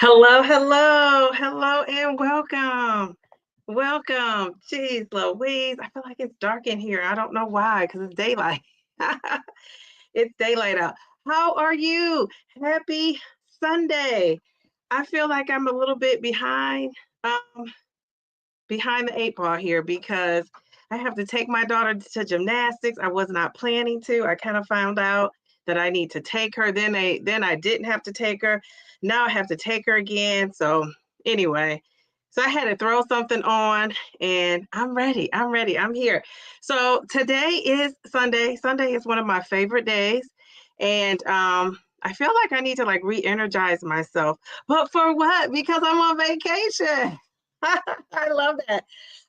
Hello, hello, hello, and welcome. Welcome. Jeez Louise. I feel like it's dark in here. I don't know why, because it's daylight. It's daylight out. How are you? Happy Sunday. I feel like I'm a little bit behind the eight ball here because I have to take my daughter to gymnastics. I was not planning to. I kind of found out that I need to take her. Then I didn't have to take her. Now I have to take her again. So anyway, so I had to throw something on and I'm ready. I'm ready. I'm here. So today is Sunday. Sunday is one of my favorite days. And I feel like I need to like re-energize myself. But for what? Because I'm on vacation. I love that.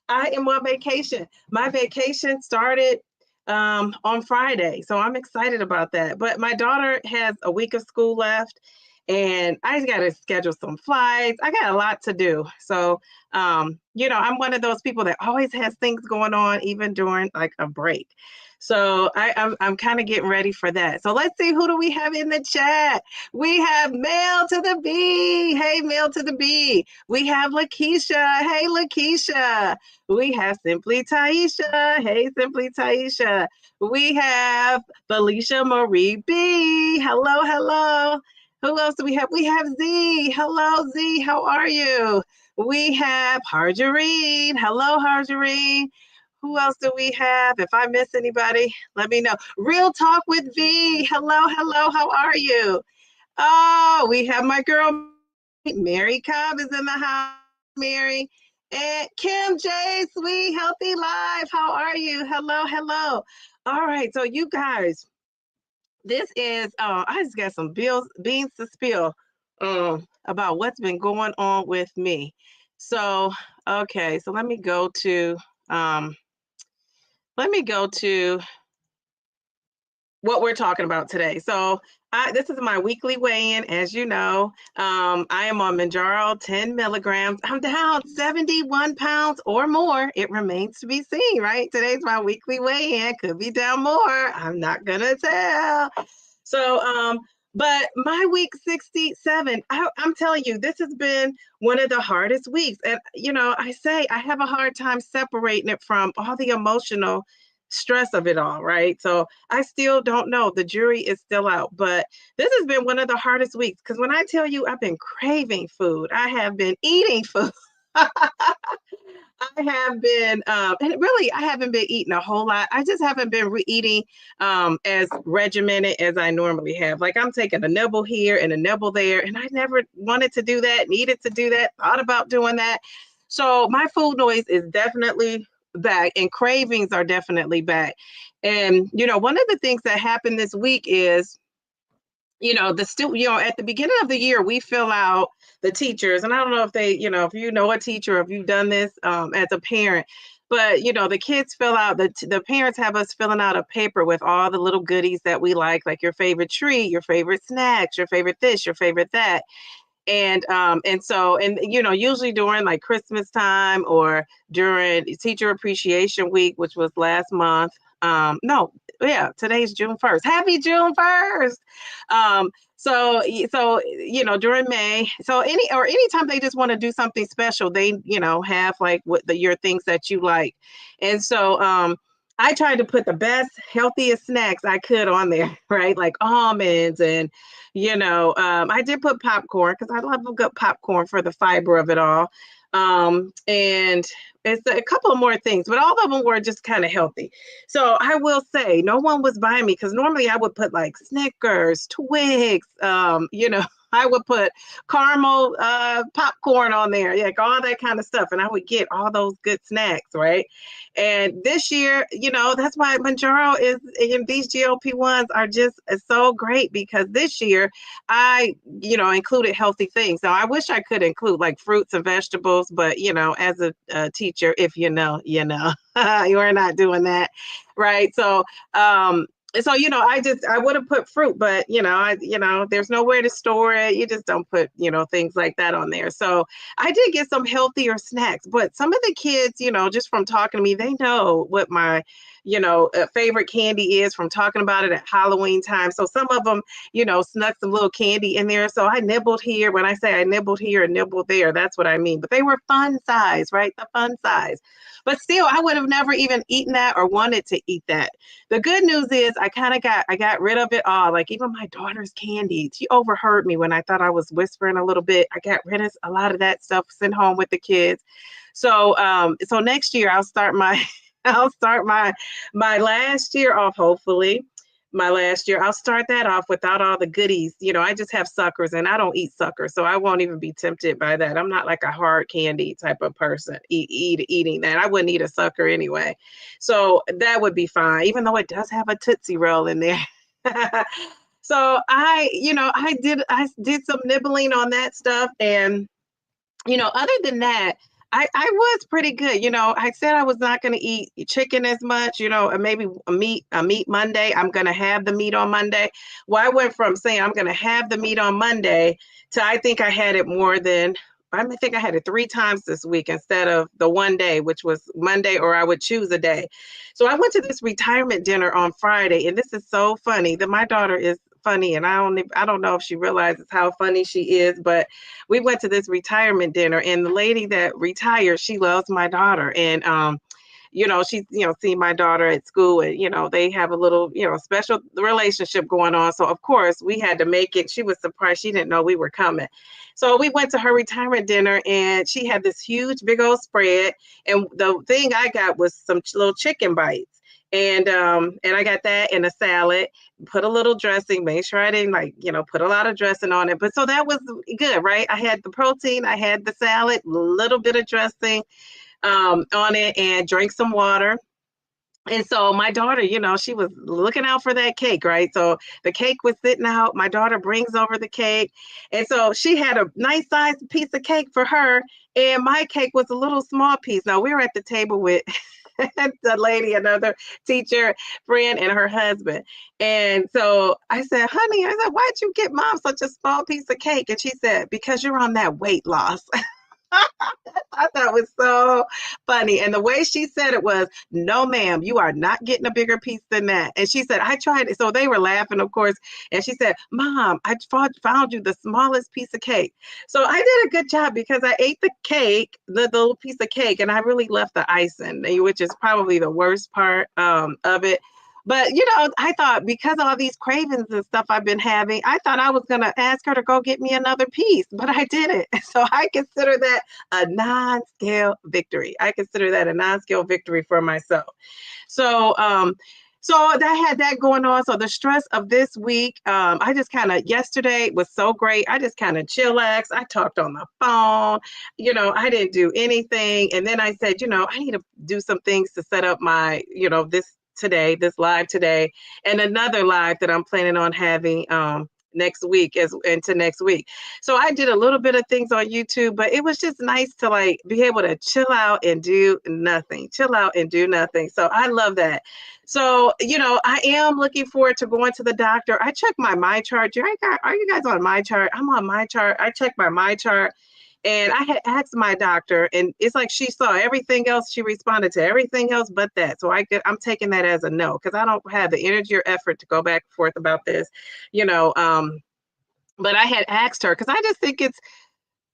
I am on vacation. My vacation started on Friday, so I'm excited about that. But my daughter has a week of school left, and I just got to schedule some flights. I got a lot to do. So, I'm one of those people that always has things going on, even during like a break. So I'm kind of getting ready for that. So let's see, who do we have in the chat? We have Mail to the B. Hey, Mail to the B. We have Lakeisha. Hey, Lakeisha. We have Simply Taisha. Hey, Simply Taisha. We have Felicia Marie B. Hello, hello. Who else do we have? We have Z. Hello, Z. How are you? We have Harjareen. Hello, Harjareen. Who else do we have? If I miss anybody, let me know. Real Talk with V. Hello, hello. How are you? Oh, we have my girl, Mary Cobb is in the house, Mary. And Kim J, Sweet Healthy Life. How are you? Hello, hello. All right, so you guys, this is, I just got some beans to spill about what's been going on with me. So, okay, so um, let me go to what we're talking about today. So this is my weekly weigh-in, as you know. I am on Mounjaro 10 milligrams. I'm down 71 pounds or more. It remains to be seen, right? Today's my weekly weigh-in. Could be down more. I'm not gonna tell. So, but my week 67, I'm telling you, this has been one of the hardest weeks. And, I say I have a hard time separating it from all the emotional stress of it all, right? So I still don't know. The jury is still out, but this has been one of the hardest weeks because when I tell you I've been craving food, I have been eating food. I have been, and really, I haven't been eating a whole lot. I just haven't been eating as regimented as I normally have. Like I'm taking a nibble here and a nibble there, and I never wanted to do that, needed to do that, thought about doing that. So my food noise is definitely back, and cravings are definitely back. And one of the things that happened this week is at the beginning of the year, we fill out the teachers, and I don't know if if you know a teacher, or if you've done this as a parent, but the kids fill out the parents have us filling out a paper with all the little goodies that we like your favorite treat, your favorite snacks, your favorite this, your favorite that. And usually during like Christmas time or during Teacher Appreciation Week, which was last month. No, yeah, today's June 1st. Happy June 1st. Um, during May, so anytime they just want to do something special, they have like your things that you like. And so I tried to put the best, healthiest snacks I could on there, right? Like almonds and I did put popcorn because I love a good popcorn for the fiber of it all. And it's a couple of more things, but all of them were just kind of healthy. So I will say no one was buying me because normally I would put like Snickers, Twix, I would put caramel popcorn on there, like all that kind of stuff. And I would get all those good snacks, right? And this year, that's why Mounjaro and these GLP-1s are just so great because this year I, included healthy things. Now I wish I could include like fruits and vegetables, but as a teacher, if you know, you are not doing that, right? So I would have put fruit, but there's nowhere to store it. You just don't put things like that on there. So I did get some healthier snacks, but some of the kids, just from talking to me, they know what my favorite candy is from talking about it at Halloween time. So some of them, snuck some little candy in there. So I nibbled here. When I say I nibbled here and nibbled there, that's what I mean. But they were fun size, right? The fun size. But still, I would have never even eaten that or wanted to eat that. The good news is I got rid of it all. Like even my daughter's candy. She overheard me when I thought I was whispering a little bit. I got rid of a lot of that stuff, sent home with the kids. So next year I'll start my my last year off, hopefully. My last year, I'll start that off without all the goodies. I just have suckers and I don't eat suckers, so I won't even be tempted by that. I'm not like a hard candy type of person eating that. I wouldn't eat a sucker anyway. So that would be fine, even though it does have a Tootsie Roll in there. So I did some nibbling on that stuff. And other than that, I was pretty good. I said I was not going to eat chicken as much, and maybe a meat Monday. I'm going to have the meat on Monday. Well, I went from saying I'm going to have the meat on Monday to I think I had it I think I had it 3 times this week instead of the one day, which was Monday, or I would choose a day. So I went to this retirement dinner on Friday, and this is so funny that my daughter is funny, and I don't know if she realizes how funny she is, but we went to this retirement dinner, and the lady that retired, she loves my daughter. And she's seen my daughter at school, and they have a little special relationship going on. So of course we had to make it. She was surprised. She didn't know we were coming. So we went to her retirement dinner, and she had this huge big old spread, and the thing I got was some little chicken bites. And I got that and a salad, put a little dressing, made sure I didn't put a lot of dressing on it. But so that was good, right? I had the protein, I had the salad, a little bit of dressing on it, and drank some water. And so my daughter, she was looking out for that cake, right? So the cake was sitting out. My daughter brings over the cake. And so she had a nice sized piece of cake for her. And my cake was a little small piece. Now we were at the table with the lady, another teacher friend, and her husband. And so I said, honey, why'd you get mom such a small piece of cake? And she said, because you're on that weight loss. I thought it was so funny. And the way she said it was, no, ma'am, you are not getting a bigger piece than that. And she said, I tried it. So they were laughing, of course. And she said, Mom, I found you the smallest piece of cake. So I did a good job because I ate the cake, the little piece of cake, and I really left the icing, which is probably the worst part of it. But, I thought because of all these cravings and stuff I've been having, I thought I was going to ask her to go get me another piece, but I didn't. So I consider that a non-scale victory. I consider that a non-scale victory for myself. So, so that had that going on. So the stress of this week, I just yesterday was so great. I just kind of chillaxed. I talked on the phone. I didn't do anything. And then I said, I need to do some things to set up my, this live today, and another live that I'm planning on having next week into next week. So I did a little bit of things on YouTube, but it was just nice to be able to chill out and do nothing. So I love that. So, I am looking forward to going to the doctor. I checked my chart. Are you guys on my chart? I'm on my chart. I checked my chart. And I had asked my doctor, and it's like she saw everything else. She responded to everything else but that. So I'm taking that as a no, because I don't have the energy or effort to go back and forth about this, but I had asked her because I just think it's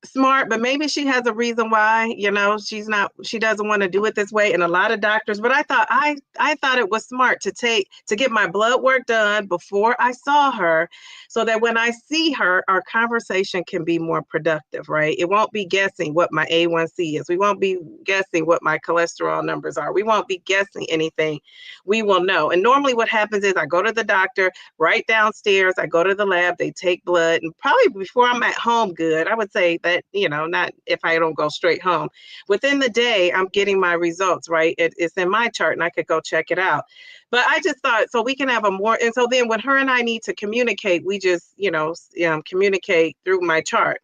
smart, but maybe she has a reason why, she doesn't want to do it this way. And a lot of doctors, but I thought it was smart to get my blood work done before I saw her, so that when I see her, our conversation can be more productive, right? It won't be guessing what my A1C is. We won't be guessing what my cholesterol numbers are. We won't be guessing anything. We will know. And normally what happens is I go to the doctor, right downstairs, I go to the lab, they take blood, and probably before I'm at home good, I would say that, not if I don't go straight home. Within the day, I'm getting my results, right? It's in my chart, and I could go check it out. But I just thought, so we can have and so then when her and I need to communicate, we just, communicate through my chart.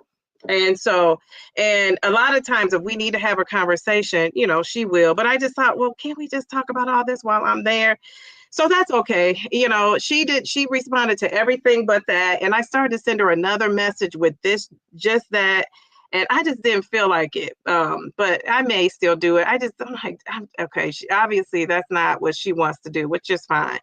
And so, and a lot of times if we need to have a conversation, she will. But I just thought, well, can't we just talk about all this while I'm there? So that's okay. She responded to everything but that. And I started to send her another message with just that. and I just didn't feel like it. But I may still do it. I'm like, okay, obviously that's not what she wants to do, which is fine.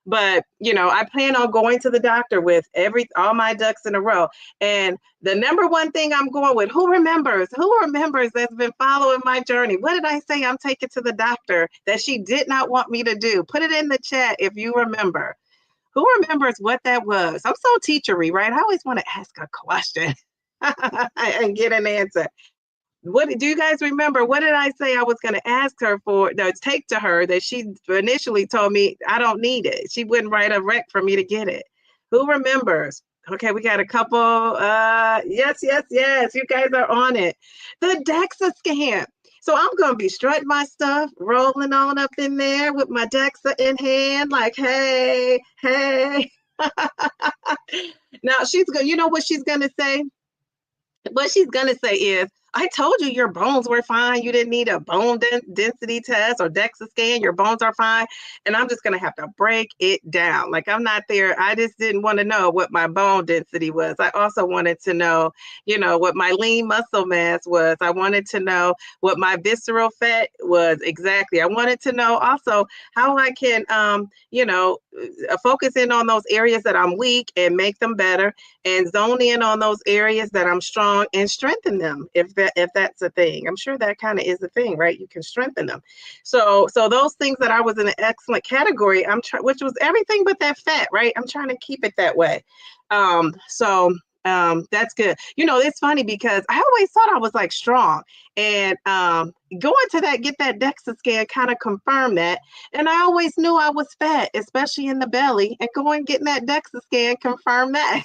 But I plan on going to the doctor with all my ducks in a row. And the number one thing I'm going with, who remembers that's been following my journey? What did I say I'm taking to the doctor that she did not want me to do? Put it in the chat if you remember. Who remembers what that was? I'm so teachery, right? I always want to ask a question and get an answer. What do you guys remember? What did I say I was going to ask her for, take to her that she initially told me I don't need it? She wouldn't write a rec for me to get it. Who remembers? Okay, we got a couple. Yes. You guys are on it. The DEXA scan. So I'm going to be strutting my stuff, rolling on up in there with my DEXA in hand, like, hey. Now she's going, you know what she's going to say? What she's going to say is, I told you your bones were fine. You didn't need a bone density test or DEXA scan. Your bones are fine. And I'm just going to have to break it down. Like, I'm not there. I just didn't want to know what my bone density was. I also wanted to know, what my lean muscle mass was. I wanted to know what my visceral fat was exactly. I wanted to know also how I can, focus in on those areas that I'm weak and make them better, and zone in on those areas that I'm strong and strengthen them if that's a thing. I'm sure that kind of is a thing, right? You can strengthen them. So those things that I was in an excellent category, which was everything but that fat, right? I'm trying to keep it that way. That's good. It's funny because I always thought I was like strong, and going to get that DEXA scan kind of confirmed that. And I always knew I was fat, especially in the belly, and getting that DEXA scan confirmed that.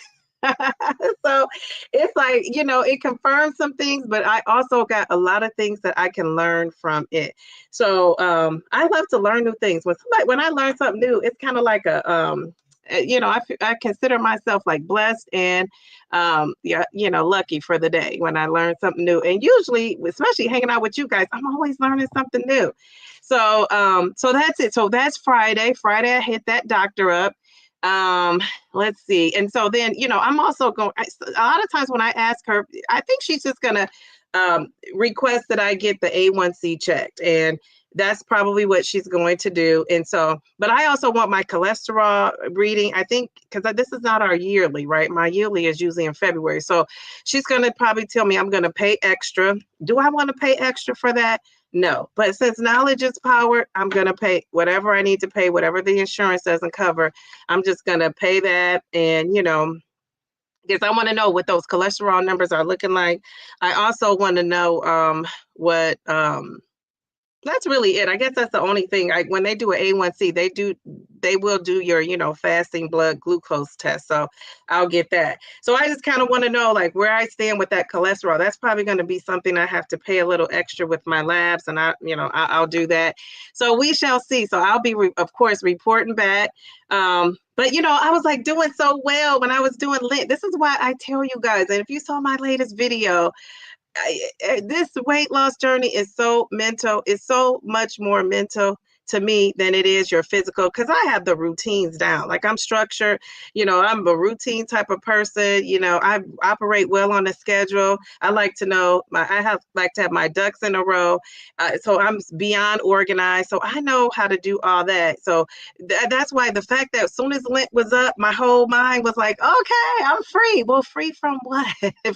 So it's like, it confirms some things, but I also got a lot of things that I can learn from it. So I love to learn new things. When I learn something new, it's kind of like I consider myself like blessed and lucky for the day when I learn something new. And usually, especially hanging out with you guys, I'm always learning something new. So that's it. So that's Friday. Friday, I hit that doctor up. Let's see. And so then, I'm also going, a lot of times when I ask her, I think she's just going to request that I get the A1C checked. And that's probably what she's going to do. And so, but I also want my cholesterol reading, I think, because this is not our yearly, right? My yearly is usually in February. So she's going to probably tell me I'm going to pay extra. Do I want to pay extra for that? No, but since knowledge is power, I'm going to pay whatever I need to pay, whatever the insurance doesn't cover. I'm just going to pay that. And, because I want to know what those cholesterol numbers are looking like. I also want to know what that's really it. I guess that's the only thing. When they do an A1C, they will do your, fasting blood glucose test. So I'll get that. So I just kind of want to know like where I stand with that cholesterol. That's probably going to be something I have to pay a little extra with my labs, and I'll do that. So we shall see. So I'll be, of course, reporting back. But I was like doing so well when I was doing Lent. This is why I tell you guys, and if you saw my latest video, this weight loss journey is so mental. It's so much more mental to me than it is your physical, because I have the routines down. Like, I'm structured, I'm a routine type of person. I operate well on a schedule. I like to know like to have my ducks in a row. So I'm beyond organized. So I know how to do all that. So that's why the fact that as soon as Lent was up, my whole mind was like, okay, I'm free. Well, free from what?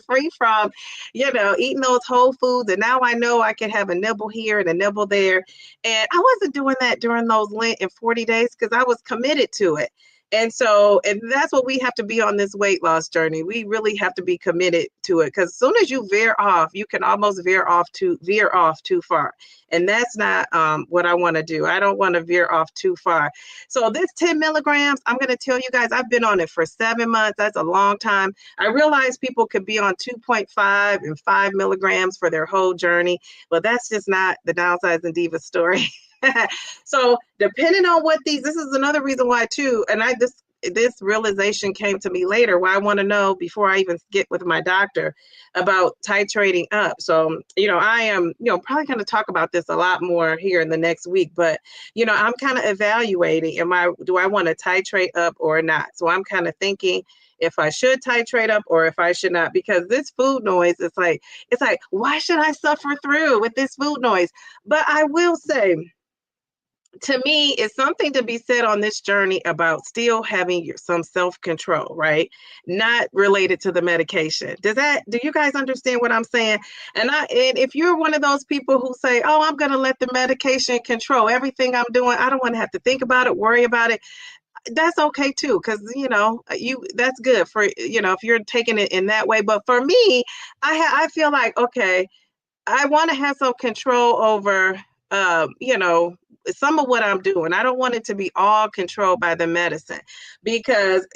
Free from, eating those whole foods. And now I know I can have a nibble here and a nibble there. And I wasn't doing that during those Lent and 40 days because I was committed to it. And that's what we have to be on this weight loss journey. We really have to be committed to it, because as soon as you veer off, you can almost veer off too far. And that's not what I want to do. I don't want to veer off too far. So this 10 milligrams, I'm going to tell you guys, I've been on it for 7 months. That's a long time. I realize people could be on 2.5 and 5 milligrams for their whole journey, but that's just not the Downsizing Diva story. So depending on what this is another reason why too, and this realization came to me later, why I want to know before I even get with my doctor about titrating up. So, I am, probably going to talk about this a lot more here in the next week, but, I'm kind of evaluating, do I want to titrate up or not? So I'm kind of thinking if I should titrate up or if I should not, because this food noise, it's like, why should I suffer through with this food noise? But I will say, to me, it's something to be said on this journey about still having some self-control, right? Not related to the medication. Do you guys understand what I'm saying? And if you're one of those people who say, oh, I'm going to let the medication control everything I'm doing, I don't want to have to think about it, worry about it, that's okay too, because that's good for, if you're taking it in that way. But for me, I feel like, okay, I want to have some control over, some of what I'm doing. I don't want it to be all controlled by the medicine because,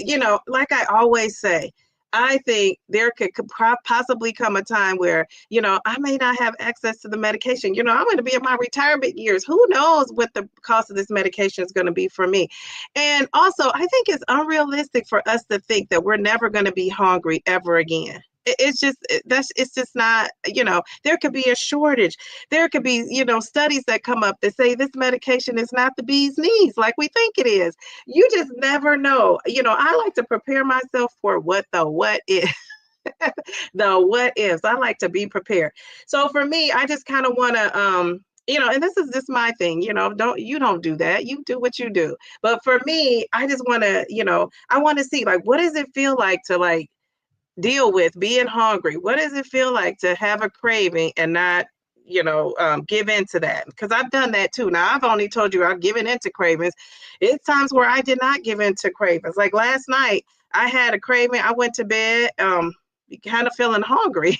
like I always say, I think there could possibly come a time where, I may not have access to the medication. I'm going to be in my retirement years. Who knows what the cost of this medication is going to be for me? And also, I think it's unrealistic for us to think that we're never going to be hungry ever again. It's just not, there could be a shortage. There could be, studies that come up that say this medication is not the bee's knees like we think it is. You just never know. I like to prepare myself for what is. The what ifs. I like to be prepared. So for me, I just kind of want to, and this is just my thing, don't do that. You do what you do. But for me, I just want to, I want to see, like, what does it feel like to, like, deal with being hungry? What does it feel like to have a craving and not, give in to that? Because I've done that too. Now, I've only told you I've given into cravings. It's times where I did not give into cravings. Like last night, I had a craving. I went to bed, kind of feeling hungry.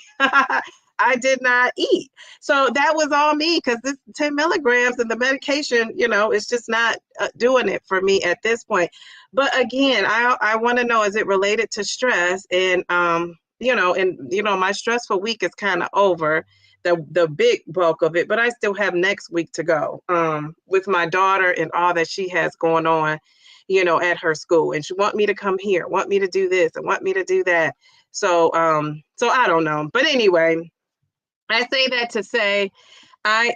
I did not eat. So that was all me because this 10 milligrams and the medication, it's just not doing it for me at this point. But again, I want to know, is it related to stress? And, my stressful week is kind of over, the big bulk of it, but I still have next week to go with my daughter and all that she has going on, at her school. And she want me to come here, want me to do this and want me to do that. So I don't know. But anyway, I say that to say I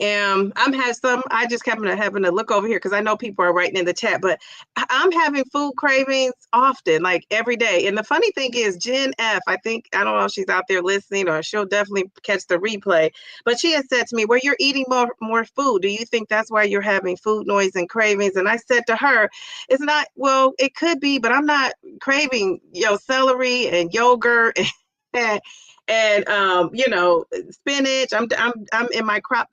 just happen to having to look over here because I know people are writing in the chat, but I'm having food cravings often, like every day. And the funny thing is Jen F, I don't know if she's out there listening or she'll definitely catch the replay, but she has said to me, well, you're eating more food. Do you think that's why you're having food noise and cravings? And I said to her, it's not, well, it could be, but I'm not craving, celery and yogurt and spinach. I'm in my crock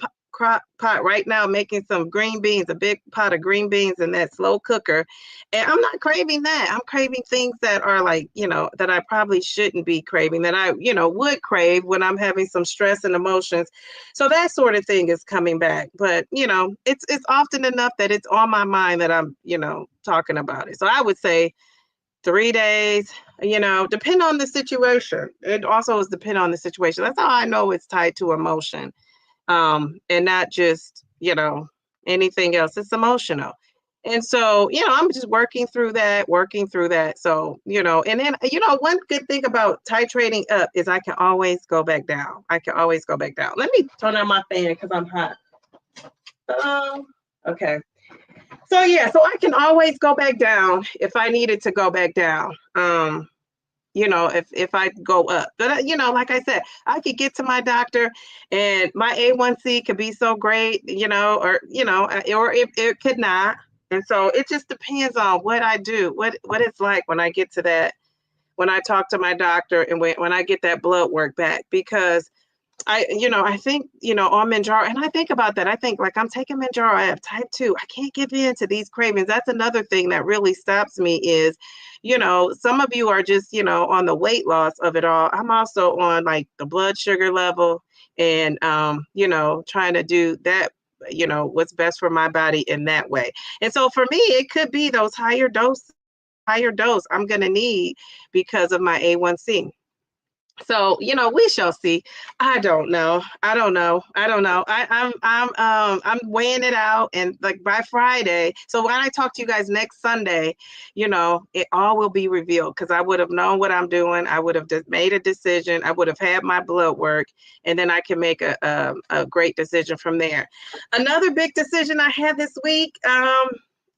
pot right now making some green beans, a big pot of green beans in that slow cooker. And I'm not craving that. I'm craving things that are like, that I probably shouldn't be craving, that I, would crave when I'm having some stress and emotions. So that sort of thing is coming back. But, it's often enough that it's on my mind that I'm, talking about it. So I would say 3 days, depend on the situation. It also is depend on the situation. That's how I know it's tied to emotion, and not just, anything else. It's emotional. And so, I'm just working through that. So, and then, one good thing about titrating up is I can always go back down. Let me turn on my fan because I'm hot. Okay. So yeah, so I can always go back down if I needed to go back down. If I go up. But like I said, I could get to my doctor and my A1C could be so great, or it could not. And so it just depends on what I do, what it's like when I get to that, when I talk to my doctor and when I get that blood work back, because I think, on Mounjaro, and I think about that. I think, like, I'm taking Mounjaro, I have type 2. I can't give in to these cravings. That's another thing that really stops me is, some of you are just, on the weight loss of it all. I'm also on, like, the blood sugar level and, trying to do that, what's best for my body in that way. And so for me, it could be those higher dose I'm going to need because of my A1C. So, we shall see. I don't know. I don't know. I don't know. I'm weighing it out, and like by Friday. So when I talk to you guys next Sunday, it all will be revealed, because I would have known what I'm doing. I would have made a decision. I would have had my blood work, and then I can make a great decision from there. Another big decision I had this week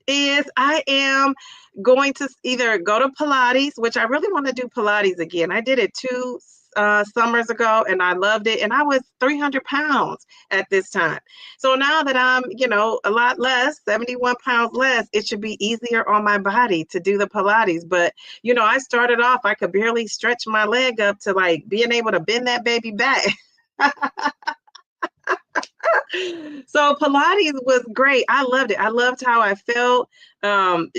is I am going to either go to Pilates, which I really want to do Pilates again. I did it 2 summers ago, and I loved it. And I was 300 pounds at this time. So now that I'm, a lot less, 71 pounds less, it should be easier on my body to do the Pilates. But, I started off, I could barely stretch my leg up to like being able to bend that baby back. So Pilates was great. I loved it. I loved how I felt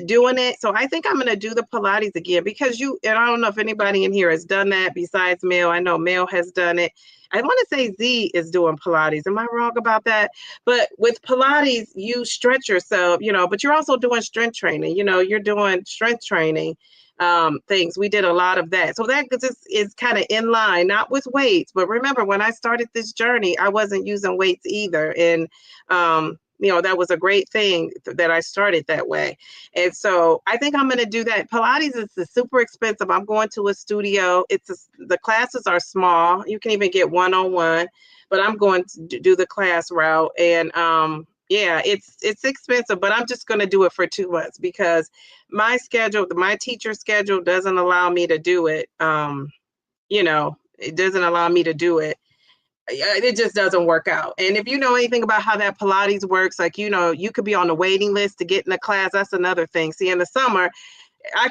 doing it. So I think I'm going to do the Pilates again, because and I don't know if anybody in here has done that besides Mel. I know Mel has done it. I want to say Z is doing Pilates. Am I wrong about that? But with Pilates, you stretch yourself, but you're also doing strength training. You're doing strength training things. We did a lot of that. So that just is kind of in line, not with weights, but remember, when I started this journey, I wasn't using weights either. And, that was a great thing that I started that way. And so I think I'm going to do that. Pilates is super expensive. I'm going to a studio. The classes are small. You can even get one-on-one, but I'm going to do the class route. And, yeah, it's expensive, but I'm just going to do it for 2 months, because my teacher schedule doesn't allow me to do it. It doesn't allow me to do it. It just doesn't work out. And if you know anything about how that Pilates works, like, you could be on the waiting list to get in a class. That's another thing. See, in the summer, I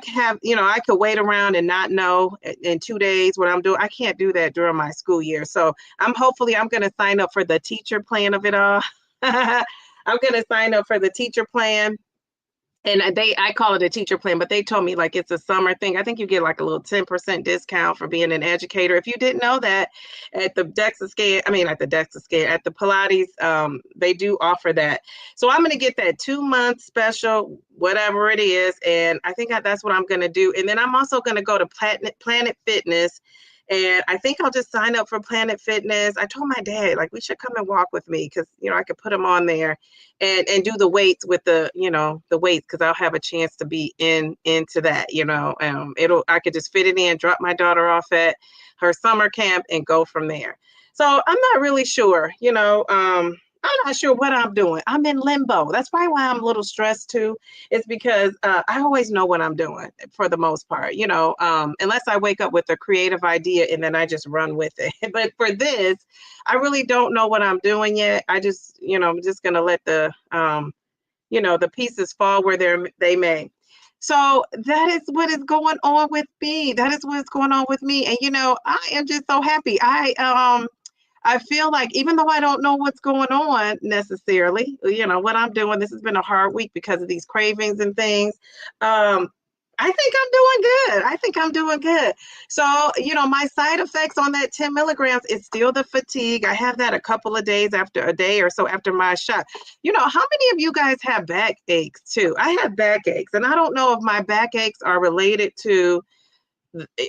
could wait around and not know in 2 days what I'm doing. I can't do that during my school year. So I'm going to sign up for the teacher plan of it all. I'm going to sign up for the teacher plan. And I call it a teacher plan, but they told me like it's a summer thing. I think you get like a little 10% discount for being an educator. If you didn't know that, at the Pilates, they do offer that. So I'm going to get that 2-month special, whatever it is. And I think that's what I'm going to do. And then I'm also going to go to Planet Fitness. And I think I'll just sign up for Planet Fitness. I told my dad, like, we should come and walk with me, because, I could put him on there and do the weights with the weights, because I'll have a chance to be into that, I could just fit it in, drop my daughter off at her summer camp and go from there. So I'm not really sure, I'm not sure what I'm doing. I'm in limbo. That's probably why I'm a little stressed too. It's because I always know what I'm doing for the most part, unless I wake up with a creative idea and then I just run with it. But for this, I really don't know what I'm doing yet. I'm just going to let the pieces fall where they may. So that is what is going on with me. That is what's going on with me. And, I am just so happy. I feel like, even though I don't know what's going on necessarily, what I'm doing, this has been a hard week because of these cravings and things. I think I'm doing good. I think I'm doing good. So, my side effects on that 10 milligrams is still the fatigue. I have that a day or so after my shot. How many of you guys have back aches too? I have back aches, and I don't know if my back aches are related to,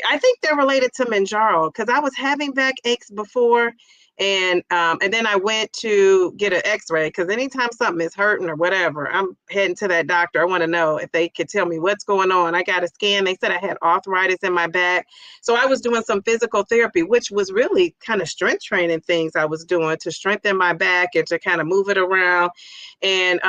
I think they're related to Mounjaro, because I was having back aches before. And then I went to get an x-ray, because anytime something is hurting or whatever, I'm heading to that doctor. I want to know if they could tell me what's going on. I got a scan. They said I had arthritis in my back. So I was doing some physical therapy, which was really kind of strength training things I was doing to strengthen my back and to kind of move it around. And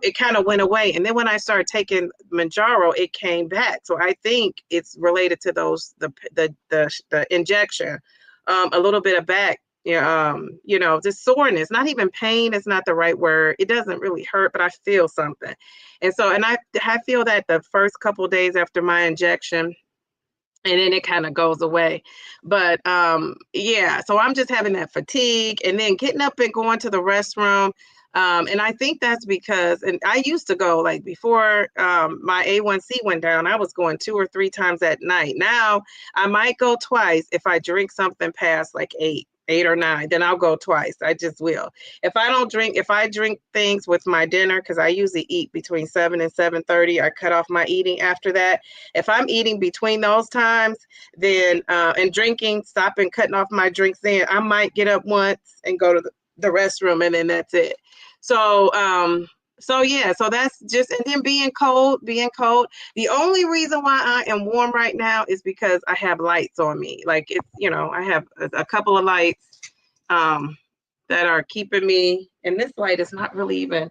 it kind of went away. And then when I started taking Mounjaro, it came back. So I think it's related to the injection, a little bit of back. Just soreness, not even pain is not the right word. It doesn't really hurt, but I feel something. And so, and I feel that the first couple of days after my injection, and then it kind of goes away. But yeah, so I'm just having that fatigue, and then getting up and going to the restroom. And I think that's because, and I used to go, like, before my A1C went down, I was going 2 or 3 times at night. Now I might go twice if I drink something past like 8. 8 or 9, then I'll go twice. I just will. If I drink things with my dinner, because I usually eat between 7 and 7:30, I cut off my eating after that. If I'm eating between those times, then and drinking, stopping, cutting off my drinks, then I might get up once and go to the restroom, and then that's it. So yeah, so that's just, and then being cold. The only reason why I am warm right now is because I have lights on me. Like, it's, I have a couple of lights that are keeping me, and this light is not really even,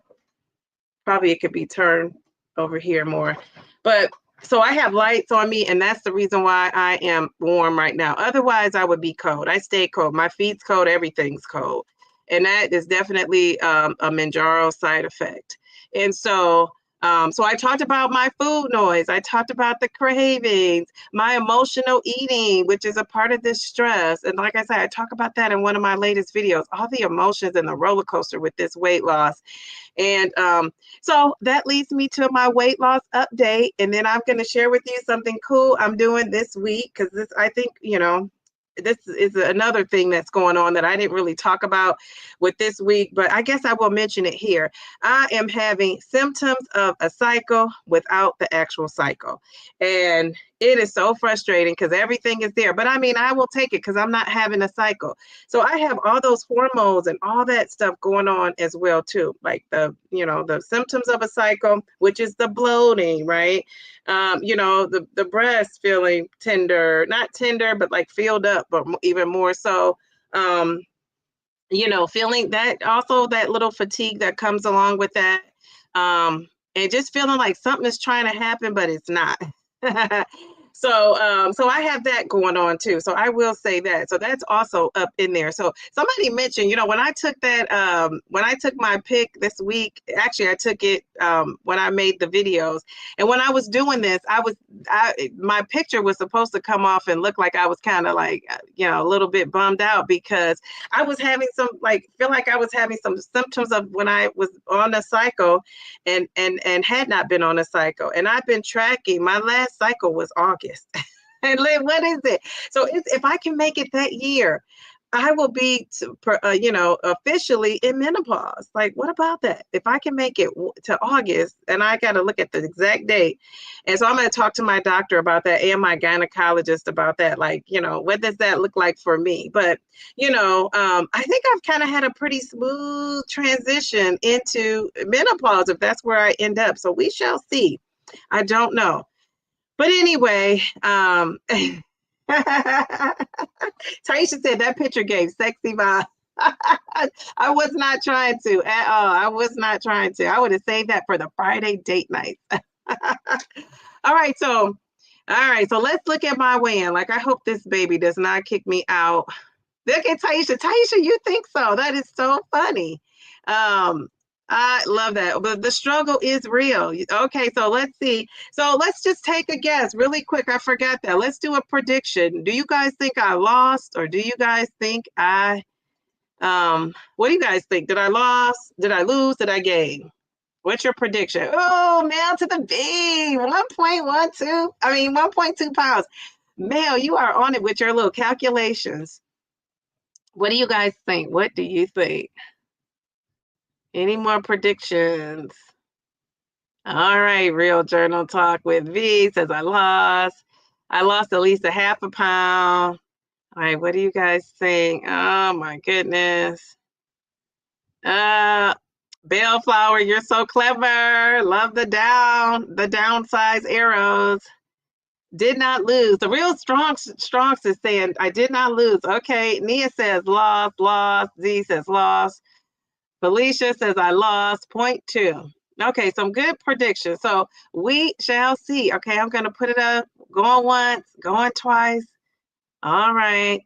probably it could be turned over here more. But so I have lights on me, and that's the reason why I am warm right now. Otherwise, I would be cold. I stay cold. My feet's cold. Everything's cold. And that is definitely a Mounjaro side effect. And so I talked about my food noise. I talked about the cravings, my emotional eating, which is a part of this stress. And like I said, I talk about that in one of my latest videos, all the emotions and the roller coaster with this weight loss. And so that leads me to my weight loss update. And then I'm going to share with you something cool I'm doing this week, because this, I think, this is another thing that's going on that I didn't really talk about with this week, but I guess I will mention it here. I am having symptoms of a cycle without the actual cycle. And it is so frustrating because everything is there. But I mean, I will take it because I'm not having a cycle. So I have all those hormones and all that stuff going on as well, too. Like the symptoms of a cycle, which is the bloating, right? The breast feeling tender, not tender, but like filled up, but even more so. Feeling that, also that little fatigue that comes along with that. And just feeling like something is trying to happen, but it's not. So I have that going on too. So I will say that. So that's also up in there. So somebody mentioned, when I took that, when I took my pic this week, actually I took it when I made the videos. And when I was doing this, my picture was supposed to come off and look like I was kind of like, a little bit bummed out, because I was having feel like I was having some symptoms of when I was on a cycle and had not been on a cycle. And I've been tracking, my last cycle was August. And what is it? So if I can make it that year, I will be, officially in menopause. Like, what about that? If I can make it to August, and I got to look at the exact date. And so I'm going to talk to my doctor about that, and my gynecologist about that. Like, what does that look like for me? But, I think I've kind of had a pretty smooth transition into menopause, if that's where I end up. So we shall see. I don't know. But anyway, Taisha said that picture gave sexy vibe. I was not trying to at all. I was not trying to. I would have saved that for the Friday date night. All right, so let's look at my weigh-in. Like, I hope this baby does not kick me out. Look at Taisha. Taisha, you think so? That is so funny. I love that. But the struggle is real. Okay, so let's see. So let's just take a guess really quick. I forgot that. Let's do a prediction. Do you guys think I lost, or do you guys think I what do you guys think? Did I lose? Did I gain? What's your prediction? Oh, Mel to the B. 1.12. I mean 1.2 pounds. Mel, you are on it with your little calculations. What do you guys think? What do you think? Any more predictions? All right, Real Journal Talk with V says I lost at least a half a pound. All right, what do you guys think? Oh my goodness. Bellflower, you're so clever. Love the downsize arrows. Did not lose. The Real Strongs is saying I did not lose. Okay, Nia says lost. Z says lost. Felicia says I lost 0.2. Okay, some good predictions. So we shall see. Okay, I'm going to put it up. Going once, going twice. All right.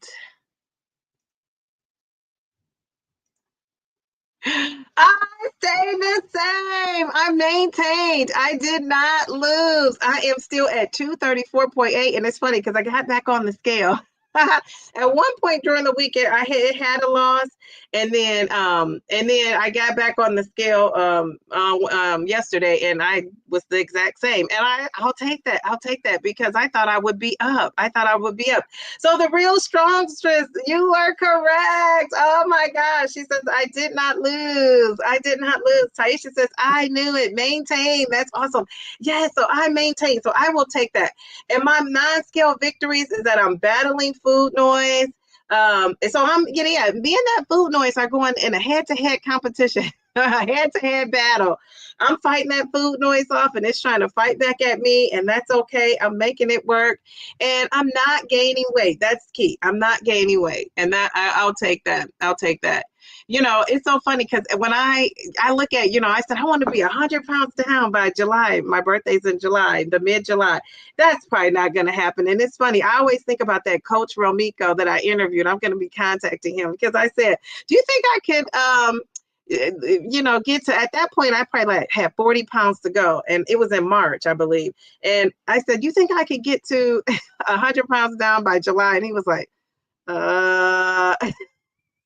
I stayed the same. I maintained. I did not lose. I am still at 234.8. And it's funny because I got back on the scale. At one point during the weekend, I had a loss, and then I got back on the scale yesterday, and I was the exact same. And I'll take that. I'll take that because I thought I would be up. I thought I would be up. So the real strong stress, you are correct. Oh my gosh. She says, I did not lose. I did not lose. Taisha says, I knew it. Maintain. That's awesome. Yes, so I maintain. So I will take that. And my non-scale victories is that I'm battling food noise. And so I'm getting, yeah, me and that food noise are going in a head-to-head competition, a head-to-head battle. I'm fighting that food noise off, and it's trying to fight back at me, and that's okay. I'm making it work, and I'm not gaining weight. That's key. I'm not gaining weight, and I'll take that. I'll take that. It's so funny because when I look at, I said I want to be 100 pounds down by July. My birthday's in July, the mid-July. That's probably not going to happen. And it's funny. I always think about that Coach Romico that I interviewed. I'm going to be contacting him because I said, do you think I could, get to, at that point, I probably had 40 pounds to go. And it was in March, I believe. And I said, you think I could get to 100 pounds down by July? And he was like,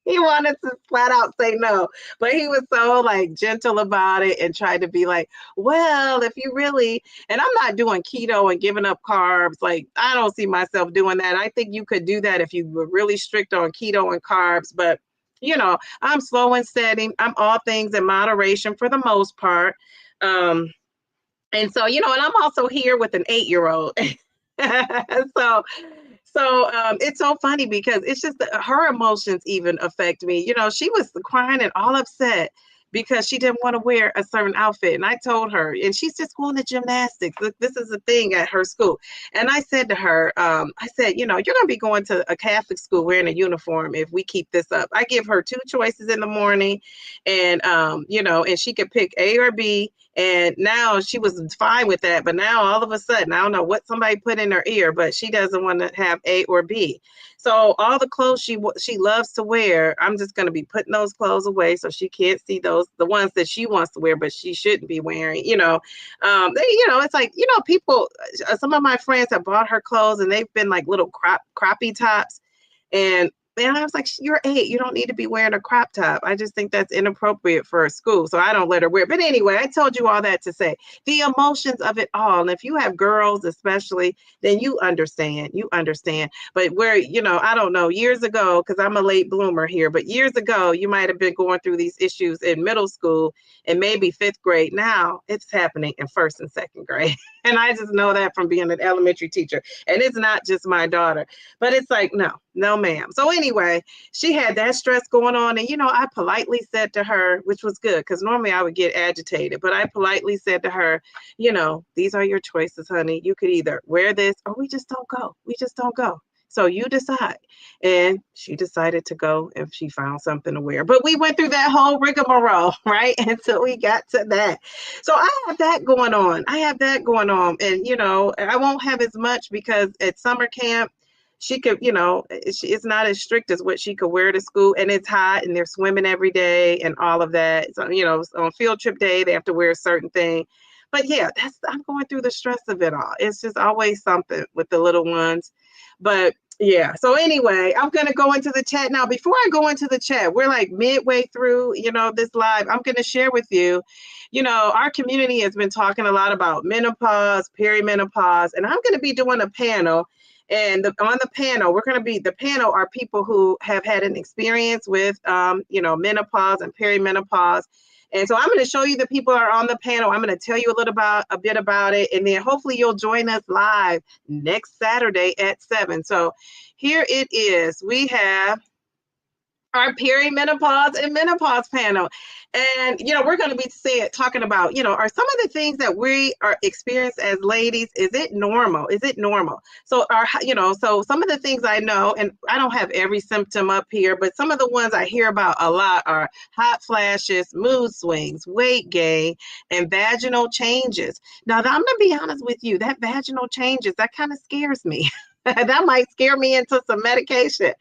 he wanted to flat out say no, but he was so like gentle about it and tried to be like, well, if you really, and I'm not doing keto and giving up carbs. Like, I don't see myself doing that. I think you could do that if you were really strict on keto and carbs, but I'm slow and steady. I'm all things in moderation for the most part. And so, and I'm also here with an 8-year-old. so it's so funny because it's just her emotions even affect me. She was crying and all upset because she didn't want to wear a certain outfit. And I told her, and she's just going to gymnastics. This is a thing at her school. And I said to her, I said, you're going to be going to a Catholic school wearing a uniform if we keep this up. I give her 2 choices in the morning, and, and she could pick A or B. And now she was fine with that. But now all of a sudden, I don't know what somebody put in her ear, but she doesn't want to have A or B. So all the clothes she loves to wear, I'm just going to be putting those clothes away so she can't see the ones that she wants to wear, but she shouldn't be wearing, it's like, people, some of my friends have bought her clothes and they've been like little croppy tops. And I was like, you're 8. You don't need to be wearing a crop top. I just think that's inappropriate for a school. So I don't let her wear it. But anyway, I told you all that to say the emotions of it all. And if you have girls, especially, then you understand. You understand. But where, I don't know, years ago, because I'm a late bloomer here, but years ago, you might have been going through these issues in middle school and maybe 5th grade. Now it's happening in 1st and 2nd grade. And I just know that from being an elementary teacher. And it's not just my daughter, but it's like, no, ma'am. So anyway, she had that stress going on. And, I politely said to her, which was good, because normally I would get agitated, but I politely said to her, these are your choices, honey. You could either wear this or we just don't go. We just don't go. So you decide. And she decided to go if she found something to wear. But we went through that whole rigmarole, right? Until we got to that. So I have that going on. And, I won't have as much because at summer camp, she could, it's not as strict as what she could wear to school, and it's hot and they're swimming every day and all of that. So, on field trip day, they have to wear a certain thing. But yeah, I'm going through the stress of it all. It's just always something with the little ones. But yeah. So anyway, I'm going to go into the chat now. Before I go into the chat, we're like midway through, this live. I'm going to share with you, our community has been talking a lot about menopause, perimenopause, and I'm going to be doing a panel. And on the panel, the panel are people who have had an experience with, menopause and perimenopause. And so I'm going to show you the people that are on the panel. I'm going to tell you a bit about it. And then hopefully you'll join us live next Saturday at 7. So here it is. We have our perimenopause and menopause panel. And, we're going to be talking about, are some of the things that we are experienced as ladies, is it normal? Is it normal? So, so some of the things I know, and I don't have every symptom up here, but some of the ones I hear about a lot are hot flashes, mood swings, weight gain, and vaginal changes. Now, I'm going to be honest with you, that vaginal changes, that kind of scares me. That might scare me into some medication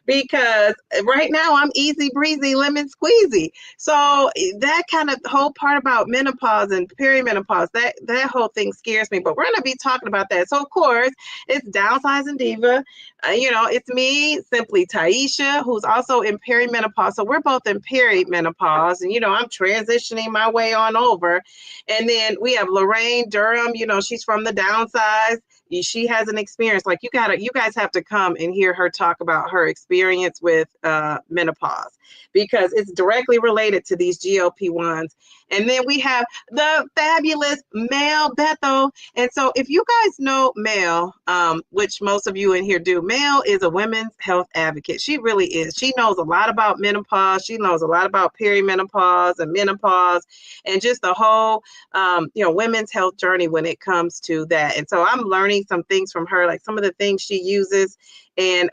because right now I'm easy breezy, lemon squeezy. So that kind of whole part about menopause and perimenopause, that whole thing scares me. But we're going to be talking about that. So of course, it's Downsizing Diva. It's me, simply Taisha, who's also in perimenopause. So we're both in perimenopause, and I'm transitioning my way on over. And then we have Lorraine Durham. She's from the Downsize. She has an experience. Like, you guys have to come and hear her talk about her experience with menopause, because it's directly related to these GLP-1s. And then we have the fabulous Mel Bethel. And so if you guys know Mel, which most of you in here do, Mel is a women's health advocate. She really is. She knows a lot about menopause. She knows a lot about perimenopause and menopause and just the whole, women's health journey when it comes to that. And so I'm learning some things from her, like some of the things she uses. And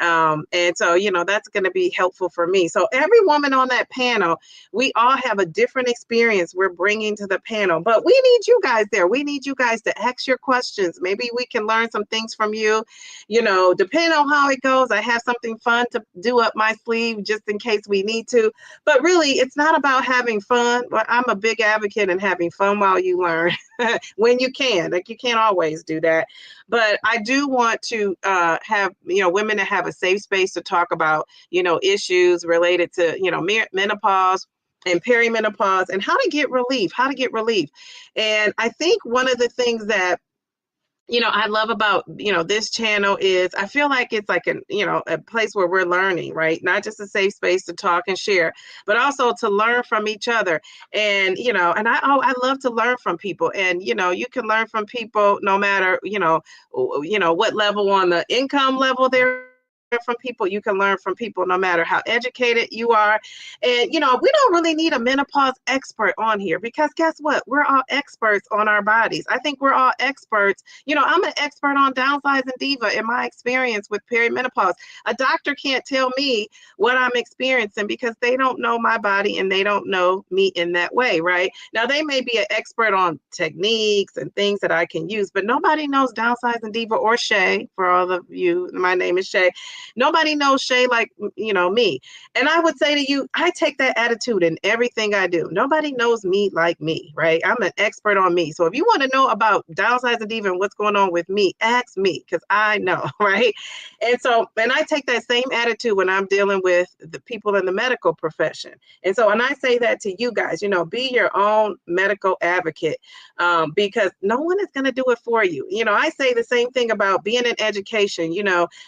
so, that's going to be helpful for me. So every woman on that panel, we all have a different experience we're bringing to the panel, but we need you guys there. We need you guys to ask your questions. Maybe we can learn some things from you, depending on how it goes. I have something fun to do up my sleeve just in case we need to, but really it's not about having fun. But I'm a big advocate in having fun while you learn when you can. Like, you can't always do that. But I do want to have, women to have a safe space to talk about, issues related to, menopause and perimenopause and how to get relief. And I think one of the things that I love about, this channel is I feel like it's like a place where we're learning, right? Not just a safe space to talk and share, but also to learn from each other. And, and I love to learn from people. And, you can learn from people no matter, what level on the income level they're from people. You can learn from people no matter how educated you are. And, we don't really need a menopause expert on here, because guess what? We're all experts on our bodies. I think we're all experts. I'm an expert on Downsizing Diva in my experience with perimenopause. A doctor can't tell me what I'm experiencing because they don't know my body and they don't know me in that way, right? Now, they may be an expert on techniques and things that I can use, but nobody knows Downsizing Diva or Shay. For all of you, my name is Shay. Nobody knows Shay like, me. And I would say to you, I take that attitude in everything I do. Nobody knows me like me, right? I'm an expert on me. So if you want to know about Downsizing Diva and what's going on with me, ask me, because I know, right? And I take that same attitude when I'm dealing with the people in the medical profession. And I say that to you guys, be your own medical advocate, because no one is going to do it for you. I say the same thing about being in education.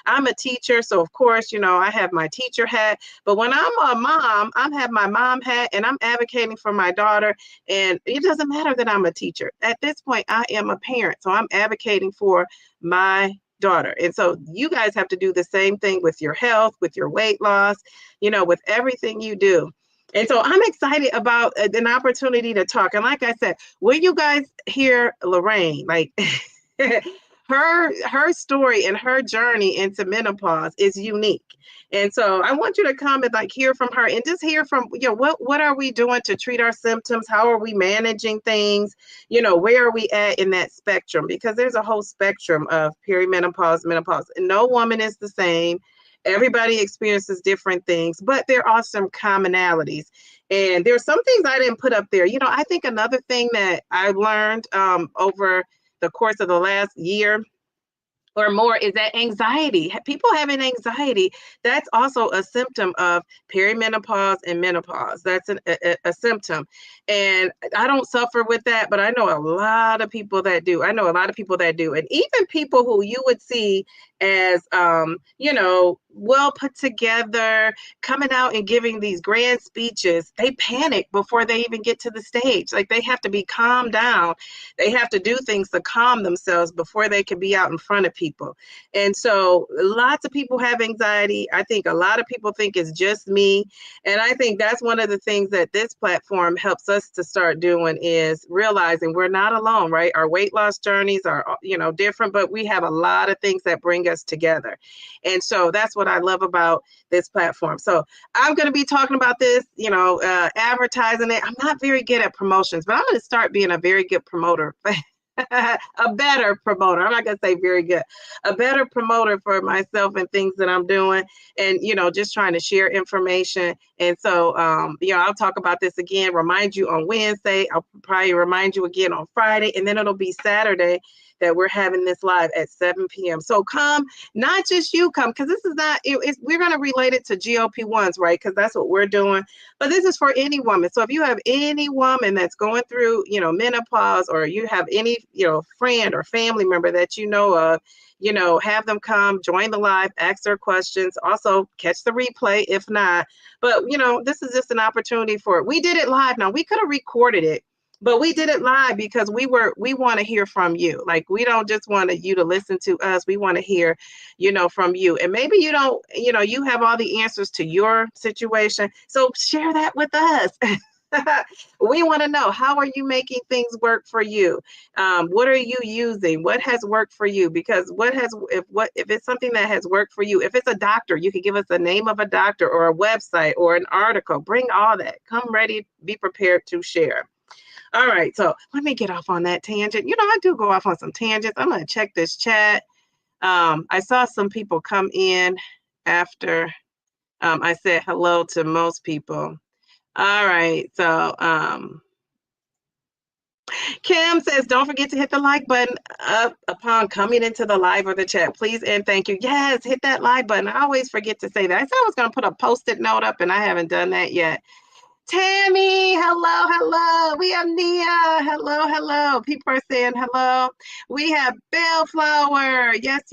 I'm a teacher, so of course, I have my teacher hat. But when I'm a mom, I have my mom hat, and I'm advocating for my daughter. And it doesn't matter that I'm a teacher. At this point, I am a parent, so I'm advocating for my daughter. And so you guys have to do the same thing with your health, with your weight loss, with everything you do. And so I'm excited about an opportunity to talk. And like I said, when you guys hear Lorraine, like her story and her journey into menopause is unique. And so I want you to come and hear from her, and just hear from, what are we doing to treat our symptoms? How are we managing things? Where are we at in that spectrum? Because there's a whole spectrum of perimenopause, menopause, and no woman is the same. Everybody experiences different things, but there are some commonalities. And there's some things I didn't put up there. I think another thing that I learned over the course of the last year or more is that anxiety. People having anxiety, that's also a symptom of perimenopause and menopause. That's a symptom. And I don't suffer with that, but I know a lot of people that do. And even people who you would see as, well put together, coming out and giving these grand speeches, they panic before they even get to the stage. Like, they have to be calmed down. They have to do things to calm themselves before they can be out in front of people. And so lots of people have anxiety. I think a lot of people think it's just me. And I think that's one of the things that this platform helps us to start doing, is realizing we're not alone, right? Our weight loss journeys are, different, but we have a lot of things that bring us together. And so that's what I love about this platform. So I'm going to be talking about this, advertising it. I'm not very good at promotions, but I'm going to start being a very good promoter A better promoter. I'm not going to say very good. A better promoter for myself and things that I'm doing, and just trying to share information. And so I'll talk about this again, remind you on Wednesday. I'll probably remind you again on Friday, and then it'll be Saturday that we're having this live at 7 p.m. So come, not just you come, because this is not, we're going to relate it to GLP-1s, right? Because that's what we're doing. But this is for any woman. So if you have any woman that's going through, menopause, or you have any, friend or family member that you know of, have them come, join the live, ask their questions, also catch the replay if not. But, this is just an opportunity for it. We did it live. Now, we could have recorded it, but we did it live because we want to hear from you. Like, we don't just want you to listen to us. We want to hear, from you. And maybe you don't, you have all the answers to your situation. So share that with us. We want to know, how are you making things work for you? What are you using? What has worked for you? Because if it's something that has worked for you, if it's a doctor, you can give us the name of a doctor or a website or an article. Bring all that. Come ready, be prepared to share. All right, so let me get off on that tangent. I do go off on some tangents. I'm going to check this chat. I saw some people come in after I said hello to most people. All right, so Kim says, don't forget to hit the like button upon coming into the live or the chat, please and thank you. Yes, hit that like button. I always forget to say that. I said I was going to put a Post-it note up, and I haven't done that yet. Tammy, hello. We have Nia, hello. People are saying hello. We have Bellflower. Yes.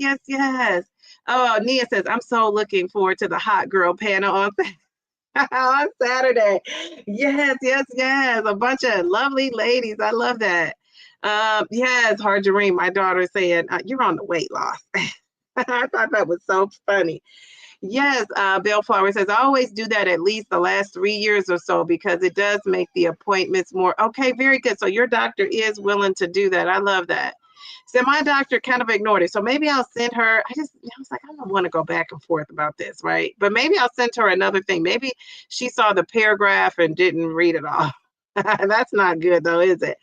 Oh, Nia says, I'm so looking forward to the hot girl panel on on Saturday. Yes. A bunch of lovely ladies. I love that. Yes, Harjareen, my daughter saying, you're on the weight loss. I thought that was so funny. Yes, Bellflower says, I always do that at least the last 3 years or so because it does make the appointments more. Okay, very good. So your doctor is willing to do that. I love that. So my doctor kind of ignored it. So maybe I'll send her. I was like, I don't want to go back and forth about this, right? But maybe I'll send her another thing. Maybe she saw the paragraph and didn't read it all. That's not good though, is it?